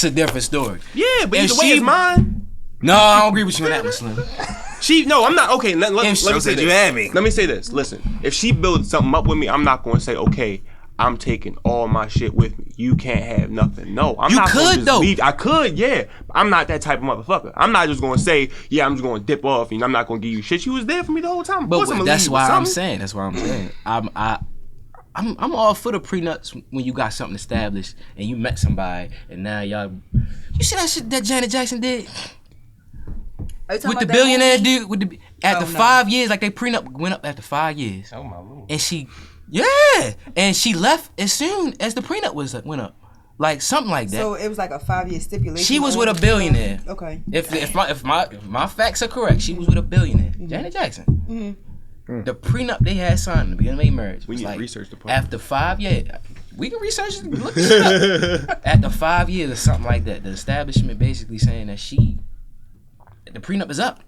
a different story. Yeah, but either way, it's mine. No, I don't agree with you on that one, Slim. I'm not okay. Let me say this. You had me. Let me say this. Listen, if she builds something up with me, I'm not going to say, okay, I'm taking all my shit with me. You can't have nothing. No, I'm not. You could though. I could, yeah. I'm not that type of motherfucker. I'm not just going to say, yeah, I'm just going to dip off and I'm not going to give you shit. You was there for me the whole time. But that's why I'm saying. I'm all for the prenups when you got something established and you met somebody and now y'all. You see that shit that Janet Jackson did with the billionaire dude? After 5 years, they prenup went up after 5 years. Oh my lord! And she left as soon as the prenup went up, something like that. So it was a 5-year stipulation. She was with a billionaire. Okay. If my facts are correct, she was with a billionaire, Janet Jackson. The prenup they had signed in the beginning of their marriage. We need to research the part. After 5 years, we can research it. Look this up. After 5 years or something like that, the establishment basically saying that the prenup is up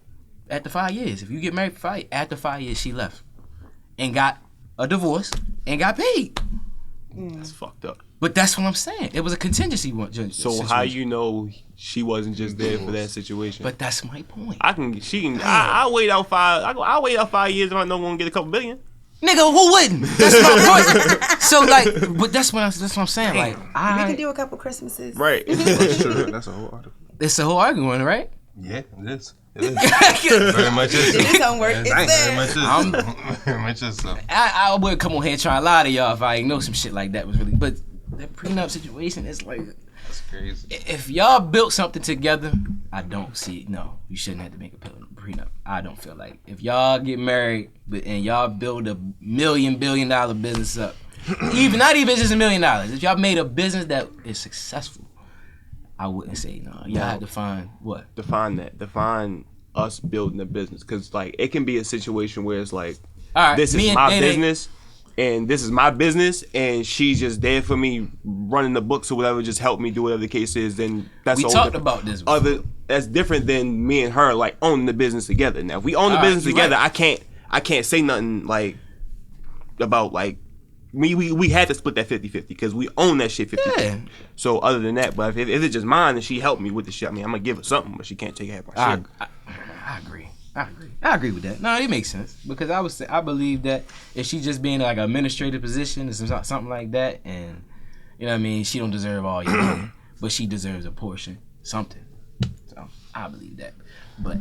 after 5 years. If you get married after 5 years, she left and got a divorce and got paid. That's fucked up. But that's what I'm saying. It was a contingency one. So situation. How you know she wasn't just there for that situation? But that's my point. I'll wait out 5. I'll wait out 5 years if I know I'm gonna get a couple billion. Nigga, who wouldn't? That's my point. So but that's what I'm saying. We can do a couple Christmases. Right. That's true. That's a whole article. It's a whole argument, right? Yeah, it is. Very much is. It is homework. It's there. Very much is so. I wouldn't come on here trying to lie to y'all if I ain't know some shit like that was really. But that prenup situation is that's crazy. If y'all built something together, I don't see it. No, you shouldn't have to make a prenup. I don't feel like if y'all get married and y'all build a $1 billion business up, not even just $1 million. If y'all made a business that is successful, I wouldn't say no. Y'all have to find what? Define that. Define us building a business. Because, it can be a situation where it's all right, this is my business, and this is my business, and she's just there for me running the books or whatever, just help me do whatever the case is, then that's we talked about this before. That's different than me and her, owning the business together. Now, if we own the business together, right. I can't say nothing, about, we had to split that 50-50 because we own that shit 50-50. Yeah. So other than that, but if it's just mine and she helped me with the shit, I'm gonna give her something, but she can't take half my shit. I agree with that. No, it makes sense because I believe that if she's just being in an administrative position or something like that, and you know what I mean, she don't deserve all your money, but she deserves a portion, something. So I believe that. But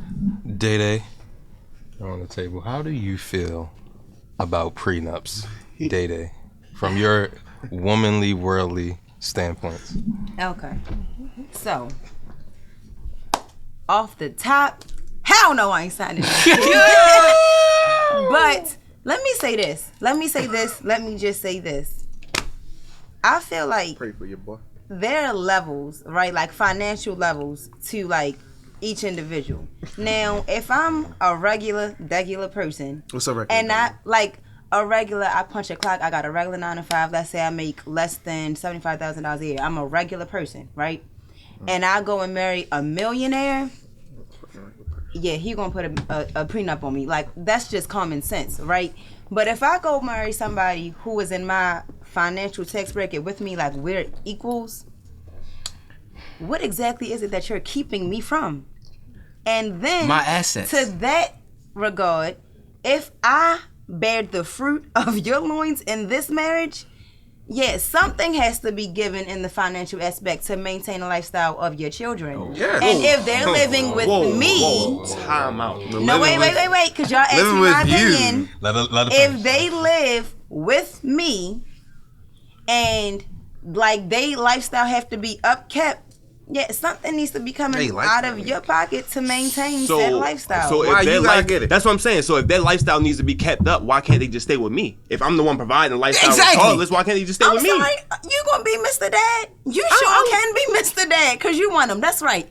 Day on the table. How do you feel about prenups, Day? From your womanly, worldly standpoints. Okay. So, off the top, hell no, I ain't signing it. But let me say this. Let me just say this. I feel like pray for your boy. There are levels, right? Financial levels to each individual. Now, if I'm a regular person, what's a regular? And not a regular, I punch a clock, I got a regular 9 to 5, let's say I make less than $75,000 a year. I'm a regular person, right? And I go and marry a millionaire, yeah, he gonna put a prenup on me. That's just common sense, right? But if I go marry somebody who is in my financial tax bracket with me, we're equals, what exactly is it that you're keeping me from? And then my assets. To that regard, if I bear the fruit of your loins in this marriage, Yeah, something has to be given in the financial aspect to maintain the lifestyle of your children. Yes. And if they're living with me, Time out. no, wait, because y'all asked me my opinion. If they live with me and like they lifestyle have to be upkept, yeah, something needs to be coming out of your pocket to maintain that lifestyle. So if that's what I'm saying. So if their lifestyle needs to be kept up, why can't they just stay with me? If I'm the one providing the lifestyle regardless, why can't they just stay with me? I'm sorry, you gonna be Mr. Dad? You sure can be Mr. Dad because you want him. That's right.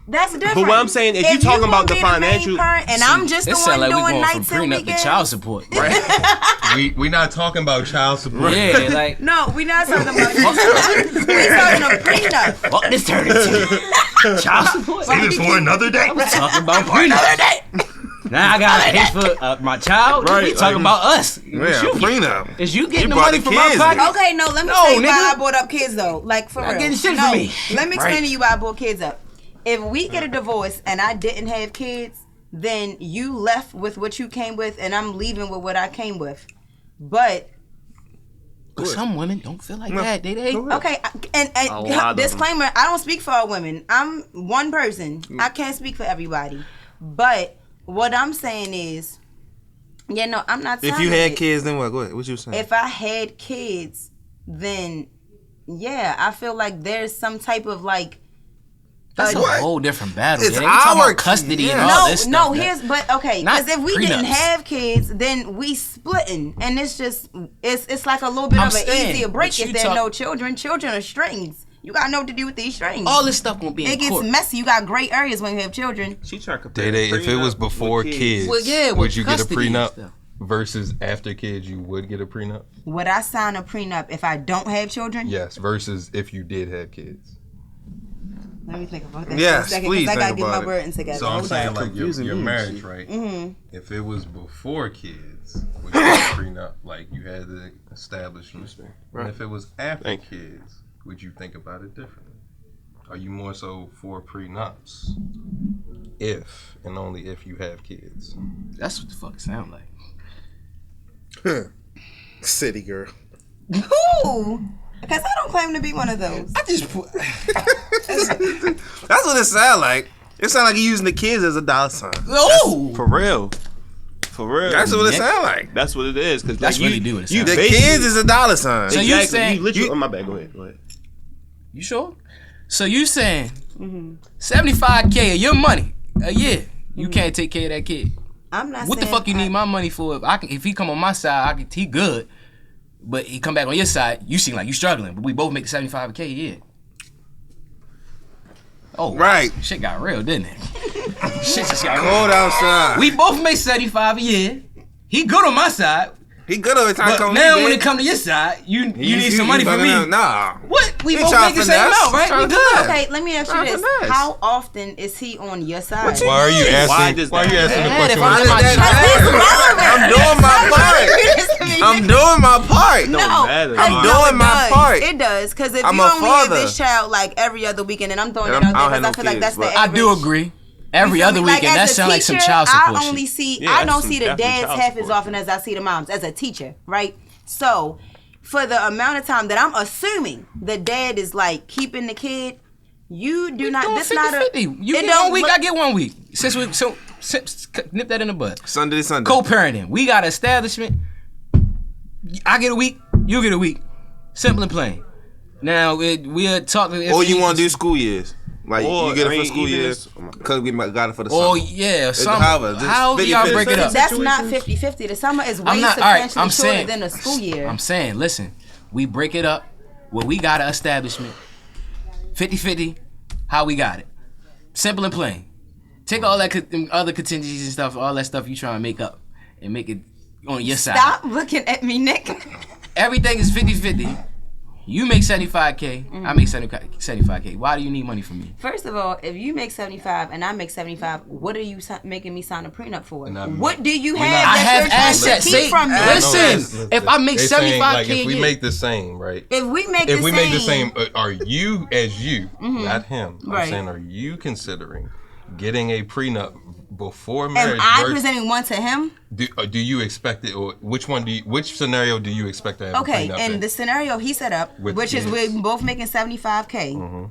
That's different. But what I'm saying, if you talking about the financial, and I'm just the one like doing we nights from and prenup weekends. to child support. Right. we not talking about child support. Yeah, like no, we not talking about. We talking about prenup. fuck this turn into child support. Save it for another day. I'm talking about prenup. Now I gotta pay for my child. Right, We talking about us. Yeah, prenup. Is you getting the brought money the from my kids pocket? Okay, no, let me No, tell you why nigga. I brought up kids though. Like for Not real. getting shit no, from me. Let me explain Right. to you why I brought kids up. If we get a divorce and I didn't have kids, then you left with what you came with, and I'm leaving with what I came with. But Some women don't feel like that. They okay, and disclaimer: I don't speak for all women. I'm one person. I can't speak for everybody. But what I'm saying is, I'm not. If you had kids, then what? Go ahead. What you saying? If I had kids, then I feel like there's some type of like. That's a whole different battle. It's They talking our about custody and all this stuff. No, okay, Not because if we prenups. didn't have kids, then we splitting, and it's just it's like a little bit I'm of an saying, easier break but if you there are no children. Children are strings. You gotta know what to do with these strings. All this stuff gonna be in It gets court. messy. You got gray areas when you have children. She trying to compare. Day, if it was before kids, Well, yeah, would with you get a custody and prenup? stuff. Versus after kids, you would get a prenup? Would I sign a prenup if I don't have children? Yes, versus if you did have kids. Let me think about that Yes, for a second, please because I gotta think get my about it. wording together. So I'm Hold saying on. like your Confusing me. marriage, right? Mm-hmm. If it was before kids, would you get a prenup? Like you had the establishment. And if it was after kids, would you think about it differently? Are you more so for prenups if and only if you have kids? That's what the fuck it sound like. City girl. Who? Because I don't claim to be one of those. I just put. That's what it sound like. It sound like you using the kids as a dollar sign. Oh, for real. For real. That's what it sound like. That's what it is. Because That's like, really do what it you sounds The like. kids is a dollar sign. So you saying- literally, oh my bad. Go ahead. You sure? So you saying 75K of your money a year? You can't take care of that kid. I'm not What the saying fuck you need my money for? If he come on my side, he good. But he come back on your side, you seem like you struggling. But we both make 75K a year. Oh, Right. Shit got real, didn't it? Shit just got Cold real. outside. We both make 75 a year. He good on my side. He good over time. But now when it come to your side, you need some money from me. Nah. What? We He both tryna make the same finesse. amount, right? We Tryna good. finesse. Okay, let me ask you Trying this. to finesse. How often is he on your side? Why are you asking? Why does Why are you that asking the matter? question? If I'm Why- my I'm doing my part. I'm doing my part. No, matter. I'm no, doing it my does. part. It does, because if I'm you a only have father. this child like every other weekend, and I'm throwing And it out I there don't because I have feel no like that's kids, the but- I do average. agree. Every You feel other me? Like, weekend, as that a sound like some teacher, child support I only shit. see, Yeah, I that's don't some see the definitely dads child half as support often as I see the moms as a teacher, right? So, for the amount of time that I'm assuming the dad is like keeping the kid, you do not. Doing This not a. 50-50. You it get don't 1 week, look- I get 1 week. Since nip that in the bud. Sunday to Sunday. Co-parenting. We got an establishment. I get a week, you get a week. Simple and plain. Now we're talking. Or you want to do school years. Like Or, you get it I for mean, school even years because we got it for the summer. Oh yeah, some. however, just How do y'all 50-50. break it up? That's not 50-50. The summer is way I'm not. All right, substantially I'm shorter saying. than a school year. I'm saying, listen, we break it up. Well, we got an establishment. 50-50. How we got it? Simple and plain. Take all that other contingencies and stuff, all that stuff you trying to make up, and make it on your side. Stop looking at me, Nick. Everything is 50-50. You make 75K. I make 75K. Why do you need money from me? First of all, if you make 75 and I make 75, what are you making me sign a prenup for? not- What do you we're have not- I that have you're trying assets. to keep Say, from me? listen, if I make They saying, 75K like, if we a year, make the same, right? If we make If the we same, make the same, are you as you, not him? I'm Right. saying, are you considering getting a prenup before marriage. Am I presenting one to him? Do you expect it, or which scenario do you expect to have? Okay, a prenup and the scenario he set up, which is we're both making $75K. Mm-hmm.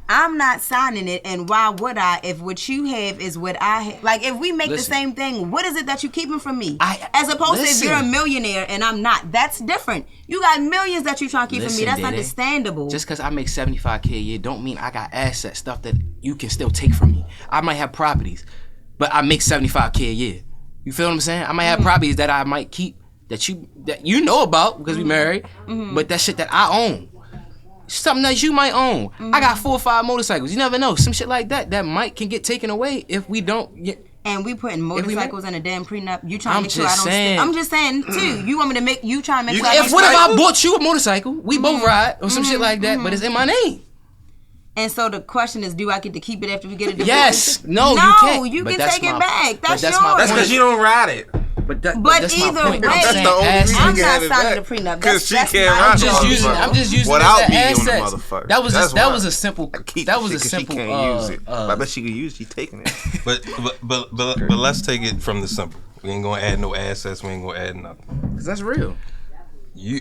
I'm not signing it, and why would I if what you have is what I have? Like, if we make the same thing, what is it that you're keeping from me? As opposed to if you're a millionaire and I'm not. That's different. You got millions that you're trying to keep from me. That's understandable. Just because I make $75K a year don't mean I got assets, stuff that you can still take from me. I might have properties, but I make $75K a year. You feel what I'm saying? I might have properties that I might keep that you know about because we married, but that shit that I own. Something that you might own. I got 4 or 5 motorcycles. You never know. Some shit like that can get taken away if we don't get. And we putting motorcycles in a damn prenup. You trying to make sure I don't. Saying. I'm just saying too. You want me to make you trying to make sure. If what if I bought you a motorcycle? We both ride or some shit like that, but it's in my name. And so the question is, do I get to keep it after we get a divorce? Yes. No, you can't. You can take it back. That's yours. That's because you don't ride it. But that's either my point. way, I'm not signing a prenup. Because she that's can't not- ride I'm just using without that being as on the assets. motherfucker. That was That's a simple. She That was a can't simple. use it. I bet she could use it. She taking it. But let's take it from the simple. We ain't gonna add no assets. We ain't gonna add nothing. Cause that's real.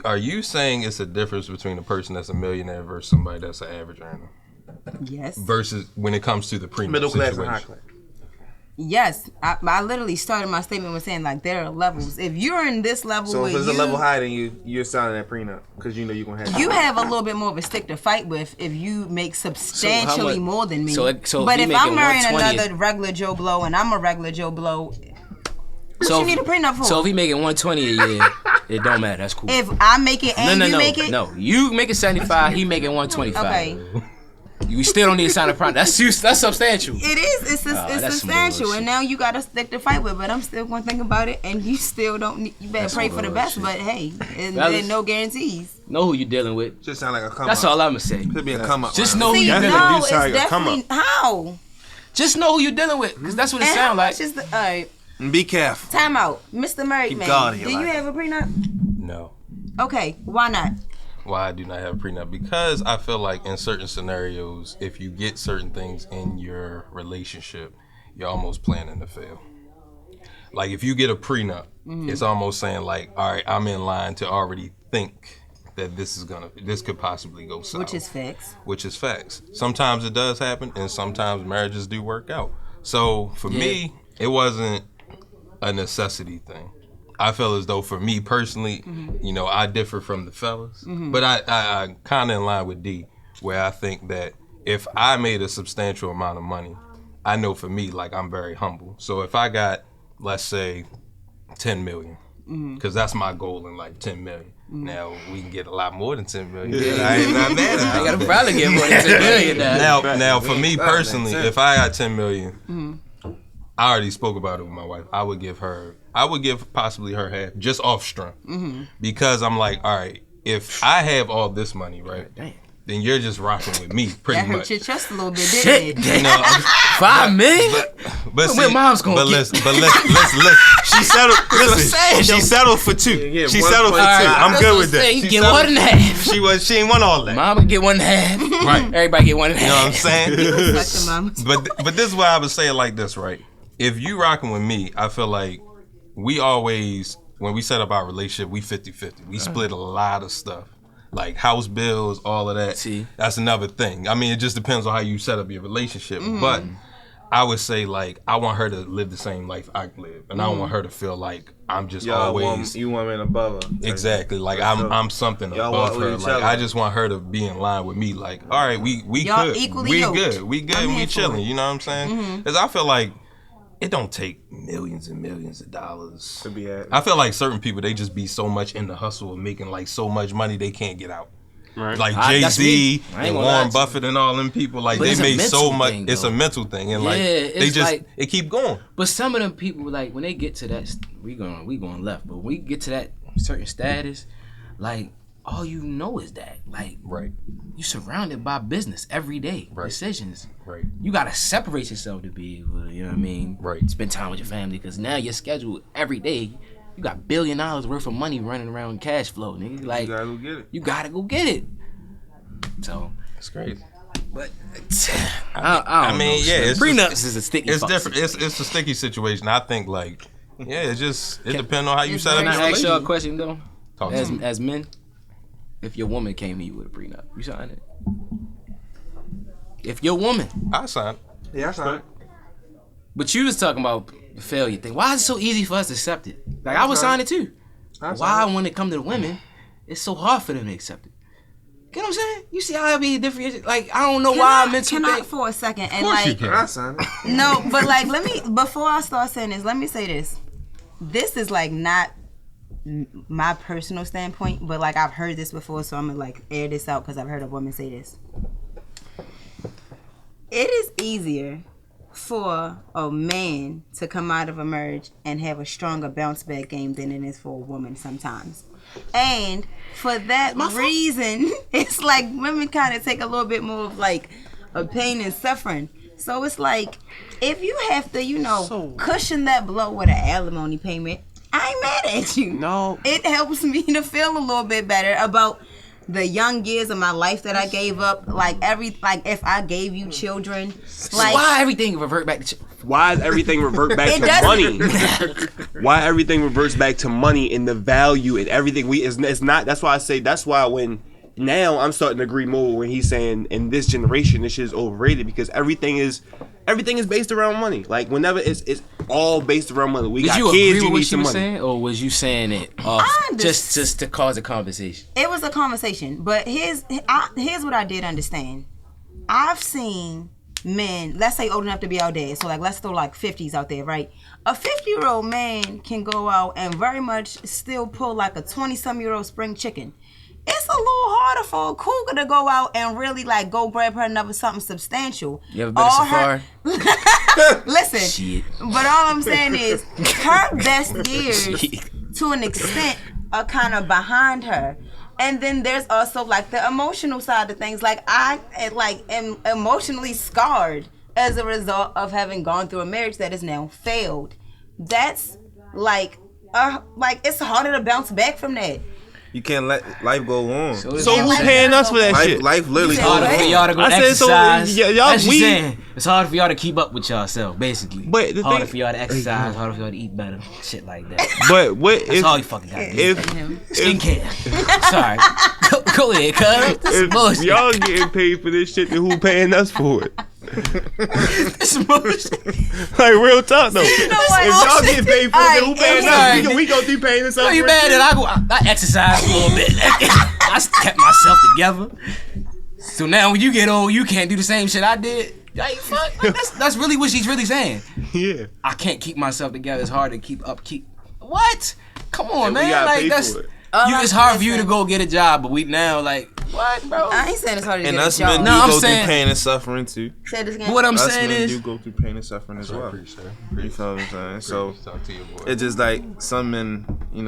Are you saying it's a difference between a person that's a millionaire versus somebody that's an average earner? Yes. Versus when it comes to the prenup Middle class situation. and high class. Yes, I literally started my statement with saying like there are levels. If you're in this level, So if where it's a level higher than you, you're signing that prenup because you know you're gonna have. You have a little bit more of a stick to fight with if you make substantially more than me. So but if if I'm marrying 120, another regular Joe Blow and I'm a regular Joe Blow, what so you need a prenup for? So if he making 120 a year, it don't matter. That's cool. If I make it and you make it, No, you making 75, he making 125. okay. You still don't need to sign a prenup. That's substantial. It is. It's that's substantial, bullshit. and now you got a stick to fight with. But I'm still gonna think about it, and you still don't. You better That's pray for the best. bullshit. But hey, Fellas, there's no guarantees. Know who you dealing with. Just sound like a come That's up. all I'm gonna say. Could be a come up. Just know who See, you no, dealing with. it's sound like a come definitely how. Just know who you dealing with, because that's what it And how sound like. much is the? All right, And be careful. time out, Mr. Married Keep Man. God in your Do you life. have a prenup? No. Okay, why not? Why I do not have a prenup? Because I feel like in certain scenarios, if you get certain things in your relationship, you're almost planning to fail. Like if you get a prenup, it's almost saying like, all right, I'm in line to already think that this could possibly go south. Which is facts. Sometimes it does happen, and sometimes marriages do work out. So for me, it wasn't a necessity thing. I feel as though for me personally, you know, I differ from the fellas, but I kind of in line with D, where I think that if I made a substantial amount of money, I know for me, like I'm very humble. So if I got, let's say, 10 million, because that's my goal in life, 10 million. Now we can get a lot more than 10 million. I ain't not mad at I gotta probably get more than 10 million now. Now for me personally, if I got 10 million, I already spoke about it with my wife. I would give possibly her half just off strength, because I'm like, all right, if I have all this money, right, then you're just rocking with me pretty That hurt much. your chest a little bit, didn't it? You know, $5 million? but Where see, mom's gonna but get- listen, she settled. Listen, she settled for 2. She settled for 2. I'm good with that. You She get settled- 1.5. She ain't want all that. Mama get 1.5. Right. Everybody get 1.5. You know what I'm saying? Such a mama. But this is why I would say it like this, right? If you rocking with me, I feel like we always, when we set up our relationship, we 50-50. We split a lot of stuff. Like house bills, all of that. See. That's another thing. I mean, it just depends on how you set up your relationship. But I would say, like, I want her to live the same life I live. And I don't want her to feel like I'm just always... You want me above her. Exactly. Like, I'm something Y'all above walk her. with each Like, other. I just want her to be in line with me. Like, all right, we Y'all good. equally We yoked. good. We good. I'm We here for chilling. it. You know what I'm saying? Because I feel like it don't take millions and millions of dollars. To be at. I feel like certain people, they just be so much in the hustle of making, like, so much money they can't get out. Right. Like That's Jay-Z me. I ain't and gonna lie Warren to you. Buffett and all them people, like, But they it's a made so mental much. thing, It's a though. mental thing. And, like, Yeah, they it's just, like- it keep going. But some of them people, like, when they get to that, we going left. But when we get to that certain status, like, all you know is that. Like, Right. you surrounded by business every day. Right. Decisions. Right. You got to separate yourself to be able to, you know what I mean? Right. Spend time with your family. Because now your schedule every day, you got $1 billion worth of money running around cash flow, nigga. Like, You gotta go get it. you got to go get it. So, It's crazy. But I don't know. It's prenups is a sticky. It's different. It's a sticky situation. I think like it depends on how you set up Can your I ask y'all a relationship. question though? Talk to me. As men, if your woman came to you with a prenup, you sign it. If your woman, I sign. Yeah, I signed it. but you was talking about the failure thing. Why is it so easy for us to accept it? Like I would sign it too. Why when it come to the women, it's so hard for them to accept it? You know what I'm saying? You see how I be different? Like I don't know why I meant to Can I think. for a second and Of course you like can. I signed it. no, but like before I start saying this, let me say this. This is like not my personal standpoint, but like I've heard this before, so I'm gonna like air this out because I've heard a woman say this. It is easier for a man to come out of a marriage and have a stronger bounce back game than it is for a woman sometimes. And for that reason, it's like women kind of take a little bit more of like a pain and suffering. So it's like if you have to, cushion that blow with an alimony payment, I ain't mad at you. No. It helps me to feel a little bit better about the young years of my life that I gave up. Like if I gave you children, like Why everything revert back to? Why does everything revert back It to doesn't. money? Why everything reverts back to money and the value and everything? It's not. That's why I say. That's why when now I'm starting to agree more when he's saying in this generation this shit is overrated because everything is based around money. Like whenever it's all based around money. We Did got you kids. agree You with need what she some was money. saying, or was you saying it just to cause a conversation? it was a conversation. But here's what I did understand. I've seen men, let's say old enough to be our dad, so like let's throw like 50s out there, right? A 50-year-old man can go out and very much still pull like a 20-some-year-old spring chicken. It's a little harder for a cougar to go out and really like go grab her another something substantial. You ever been to Safari? Listen, Shit. but all I'm saying is her best years to an extent are kind of behind her. And then there's also like the emotional side of things. Like I am emotionally scarred as a result of having gone through a marriage that is now failed. That's like it's harder to bounce back from that. You can't let life go on. So who paying us for that shit? Life literally You It's harder said for what? y'all to go I said so, exercise. y'all- That's what we- she's saying. It's harder for y'all to keep up with yourself, basically. But the harder thing- for y'all to exercise, harder for y'all to eat better, shit like that. But what That's all you fucking got to do. if Skincare. Sorry. Go ahead, cuz. This is if bullshit. y'all getting paid for this shit, then who paying us for it? This is bullshit. Like real talk though. what? If y'all get paid for it, then who Alright, paying alright. us? We gonna be paying us. So you mad that I exercise a little bit? I kept myself together. So now when you get old, you can't do the same shit I did. Like, fuck, like, that's really what she's really saying. Yeah. I can't keep myself together. It's hard to keep. What? Come on, And we man. gotta Like pay that's. for it. It's hard for you to go get a job, but we now like what, bro? I ain't saying it's hard to And get a us job. men do No, I'm go saying- through pain and suffering too. Say this again. What I'm Us saying men is, do go through pain and suffering as well. You feel what I'm saying? So Talk to your boy. it's just like some men, Yeah,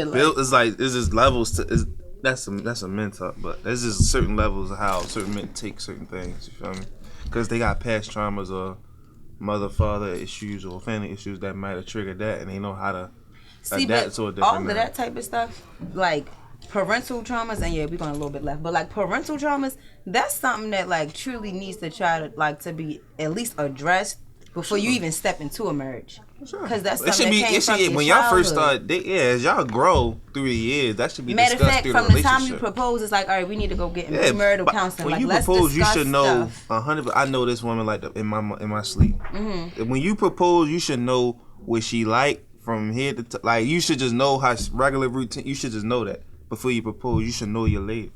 like- build. It's like it's just levels to. That's a men talk, but there's just certain levels of how certain men take certain things. You feel me? Because they got past traumas or mother father issues or family issues that might have triggered that, and they know how to See, adapt but to a different. all of that type of stuff, like parental traumas, and yeah, we're going a little bit left, but like parental traumas, that's something that like truly needs to try to like to be at least addressed before you even step into a marriage. Because that's It something should be. that came It should from be your when y'all first childhood. start. As y'all grow through the years, that should be Matter of discussed fact, through from the the time you relationship. propose, it's like, all right, we need to go get Yeah, marital but counseling. when Like, you let's propose, you discuss should know stuff. 100. I know this woman like in my sleep. Mm-hmm. When you propose, you should know what she like from here to like. You should just know how regular routine. You should just know that before you propose. You should know your lady.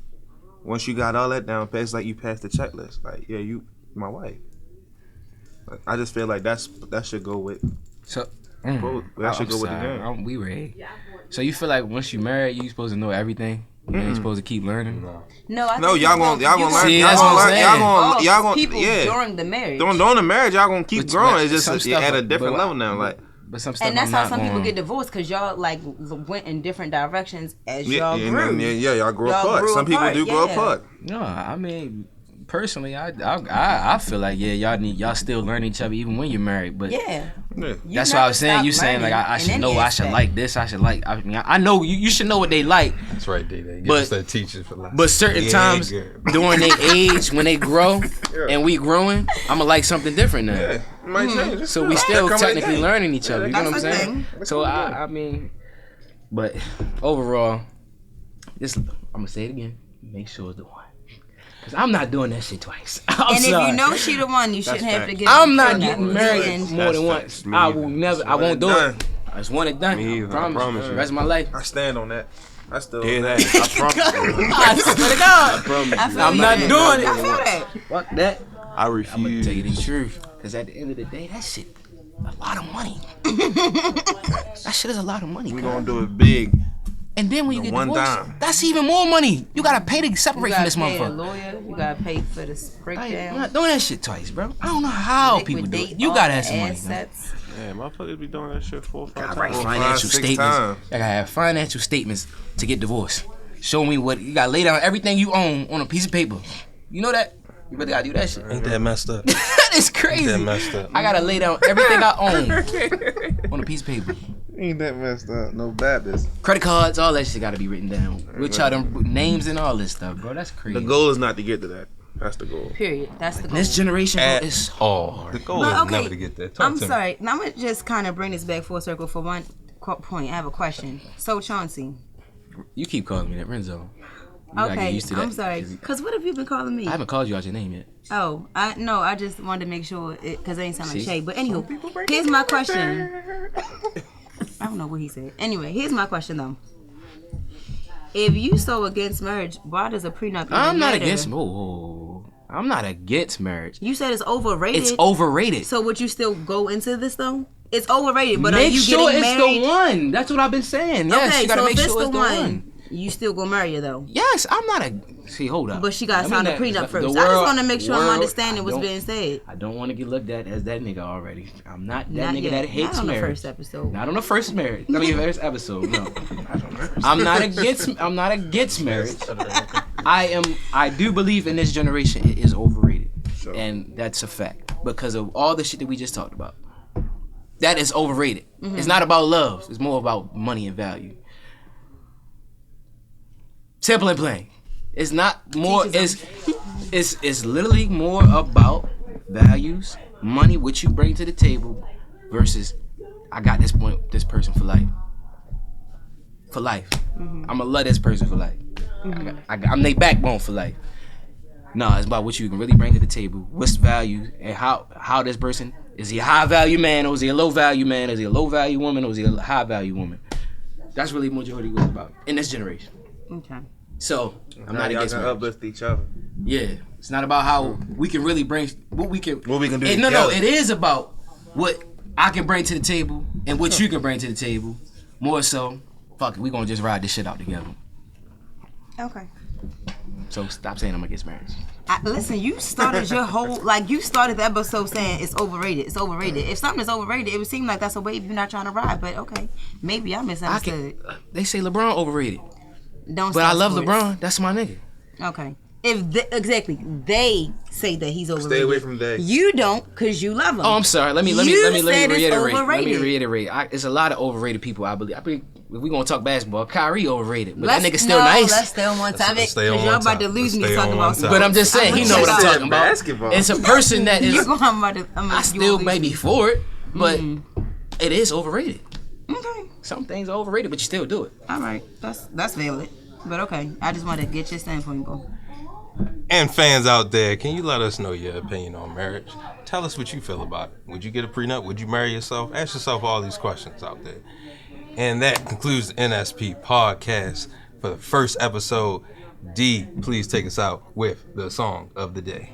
Once you got all that down, it's like you passed the checklist. Like, yeah, you my wife. Like, I just feel like that should go with. so. That should go with the game. We ready. So you feel like once you married, you supposed to know everything? You ain't supposed to keep learning? No, I No, think y'all you gonna you learn. See, Y'all that's gonna what I'm learn. saying. Y'all gonna people yeah. during the marriage. During the marriage, y'all gonna keep But- growing. It's some just stuff- at a different but- level now. Like But some stuff And that's I'm how not some people going- get divorced, because y'all like went in different directions as yeah, y'all grew. y'all grow Y'all apart. grew Some people apart, do grow yeah. apart. No, I mean, personally, I feel like y'all still learn each other even when you're married. But Yeah. That's what I was saying. You saying like I should know. I should like this. I should like. I mean, I know you should know what they like. That's right, D. Give us that teacher for life. But certain times during their age, when they grow and we growing, I'ma like something different now. Yeah, might change. So we still technically learning each other. You know what I'm saying? So I mean, but overall, I'm gonna say it again. Make sure it's the one. Cause I'm not doing that shit twice. If you know she the one, you shouldn't have to get. I'm not getting married more than once. I will never. I won't do it. I just want it done. Me either. I promise you. The rest of my life. I stand on that. I still. Yeah, that. I promise you. I swear to God. I promise you. I'm not doing it. I feel that. Fuck that. I I'm gonna refuse. tell you the truth. Cause at the end of the day, that shit a lot of money. That shit is a lot of money. We gonna do it big. And then when you get one divorced, time. that's even more money. You gotta pay to separate from this You gotta pay a motherfucker. lawyer. You gotta pay for this I'm breakdown. not doing that shit twice, bro. I don't know how people do it. You gotta have some money. Man. Yeah, motherfuckers be doing that shit 4 or 5 Gotta times. write 4, 5, financial 6 statements. times. I gotta have financial statements to get divorced. Show me what you gotta lay down everything you own on a piece of paper. You know that? You really gotta do that shit. Ain't that messed up? That is crazy. That messed up. I gotta lay down everything I own on a piece of paper. Ain't that messed up? No Baptist. Credit cards, all that shit gotta be written down. Which are them names and all this stuff, bro. That's crazy. The goal is not to get to that. That's the goal. Period. That's the goal. This generation At is all. The goal But, is okay, never to get there. Talk I'm to me. sorry. Now I'm gonna just kind of bring this back full circle for one point. I have a question. So Chauncey. You keep calling me that, Renzo. You gotta get Okay, used to that. I'm sorry. Cause what have you been calling me? I haven't called you out your name yet. Oh, I just wanted to make sure because it ain't sound like See? Shay. But anywho, here's my question. I don't know what he said. Anyway, here's my question though. If you so against marriage, why does a prenup even I'm not matter? against. Whoa. I'm not against marriage. You said it's overrated. It's overrated. So would you still go into this though? It's overrated, but Make are you sure getting it's married? the one. That's what I've been saying. Yes, Okay, you gotta so make if sure it's it's the one. you still gonna marry her though. Yes, I'm not a. See, hold up. But she got to I mean sign a that- prenup the first. I world- just want to make sure I'm world- understanding I what's don't- being said. I don't want to get looked at as that nigga already. I'm not that Not nigga yet. that hates Not on the marriage. first episode. Not on the first marriage. I mean, first episode. No, I'm not against marriage. I do believe in this generation it is overrated, and that's a fact because of all the shit that we just talked about. That is overrated. It's not about love. It's more about money and value. Simple and plain. It's not more. It's literally more about values, money, what you bring to the table, versus I got this person for life. For life, I'ma love this person for life. I'm their backbone for life. No, it's about what you can really bring to the table. What's value and how this person is he a high value man or is he a low value man? Is he a low value woman or is he a high value woman? That's really majority what it's about in this generation. Okay. So I'm not y'all against can marriage. uplift each other. Yeah, it's not about how we can really bring what we can. What we can do No, together. it is about what I can bring to the table and what you can bring to the table. More so, fuck it, we gonna just ride this shit out together. Okay. So stop saying I'm against marriage. Listen, you started your whole you started the episode saying it's overrated. It's overrated. If something is overrated, it would seem like that's a wave you're not trying to ride. But okay, maybe I misunderstood. They say LeBron overrated, Don't. but I love sports. LeBron. That's my nigga. Okay. If they say that he's overrated, Stay away from they. You don't, cause you love him. Oh, I'm sorry. Let me You said it's reiterate. Let me overrated. reiterate. It's a lot of overrated people. I believe if we gonna talk basketball, Kyrie overrated, but that Let's- nigga still no, nice. Let's stay on one topic. stay on Cause y'all one about to topic. lose me Let's stay talking on about one sports. But I'm just saying, he know what I'm talking about. Basketball. It's a person that is. I I still may be for it, but it is overrated. Okay. Some things are overrated, but you still do it. All right. That's valid. But okay. I just wanted to get your standpoint, bro. And fans out there, can you let us know your opinion on marriage? Tell us what you feel about it. Would you get a prenup? Would you marry yourself? Ask yourself all these questions out there. And that concludes the NSP podcast for the first episode. D, please take us out with the song of the day.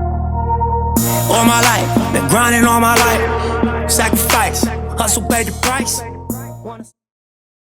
All my life, been grinding all my life. Sacrifice, hustle paid the price.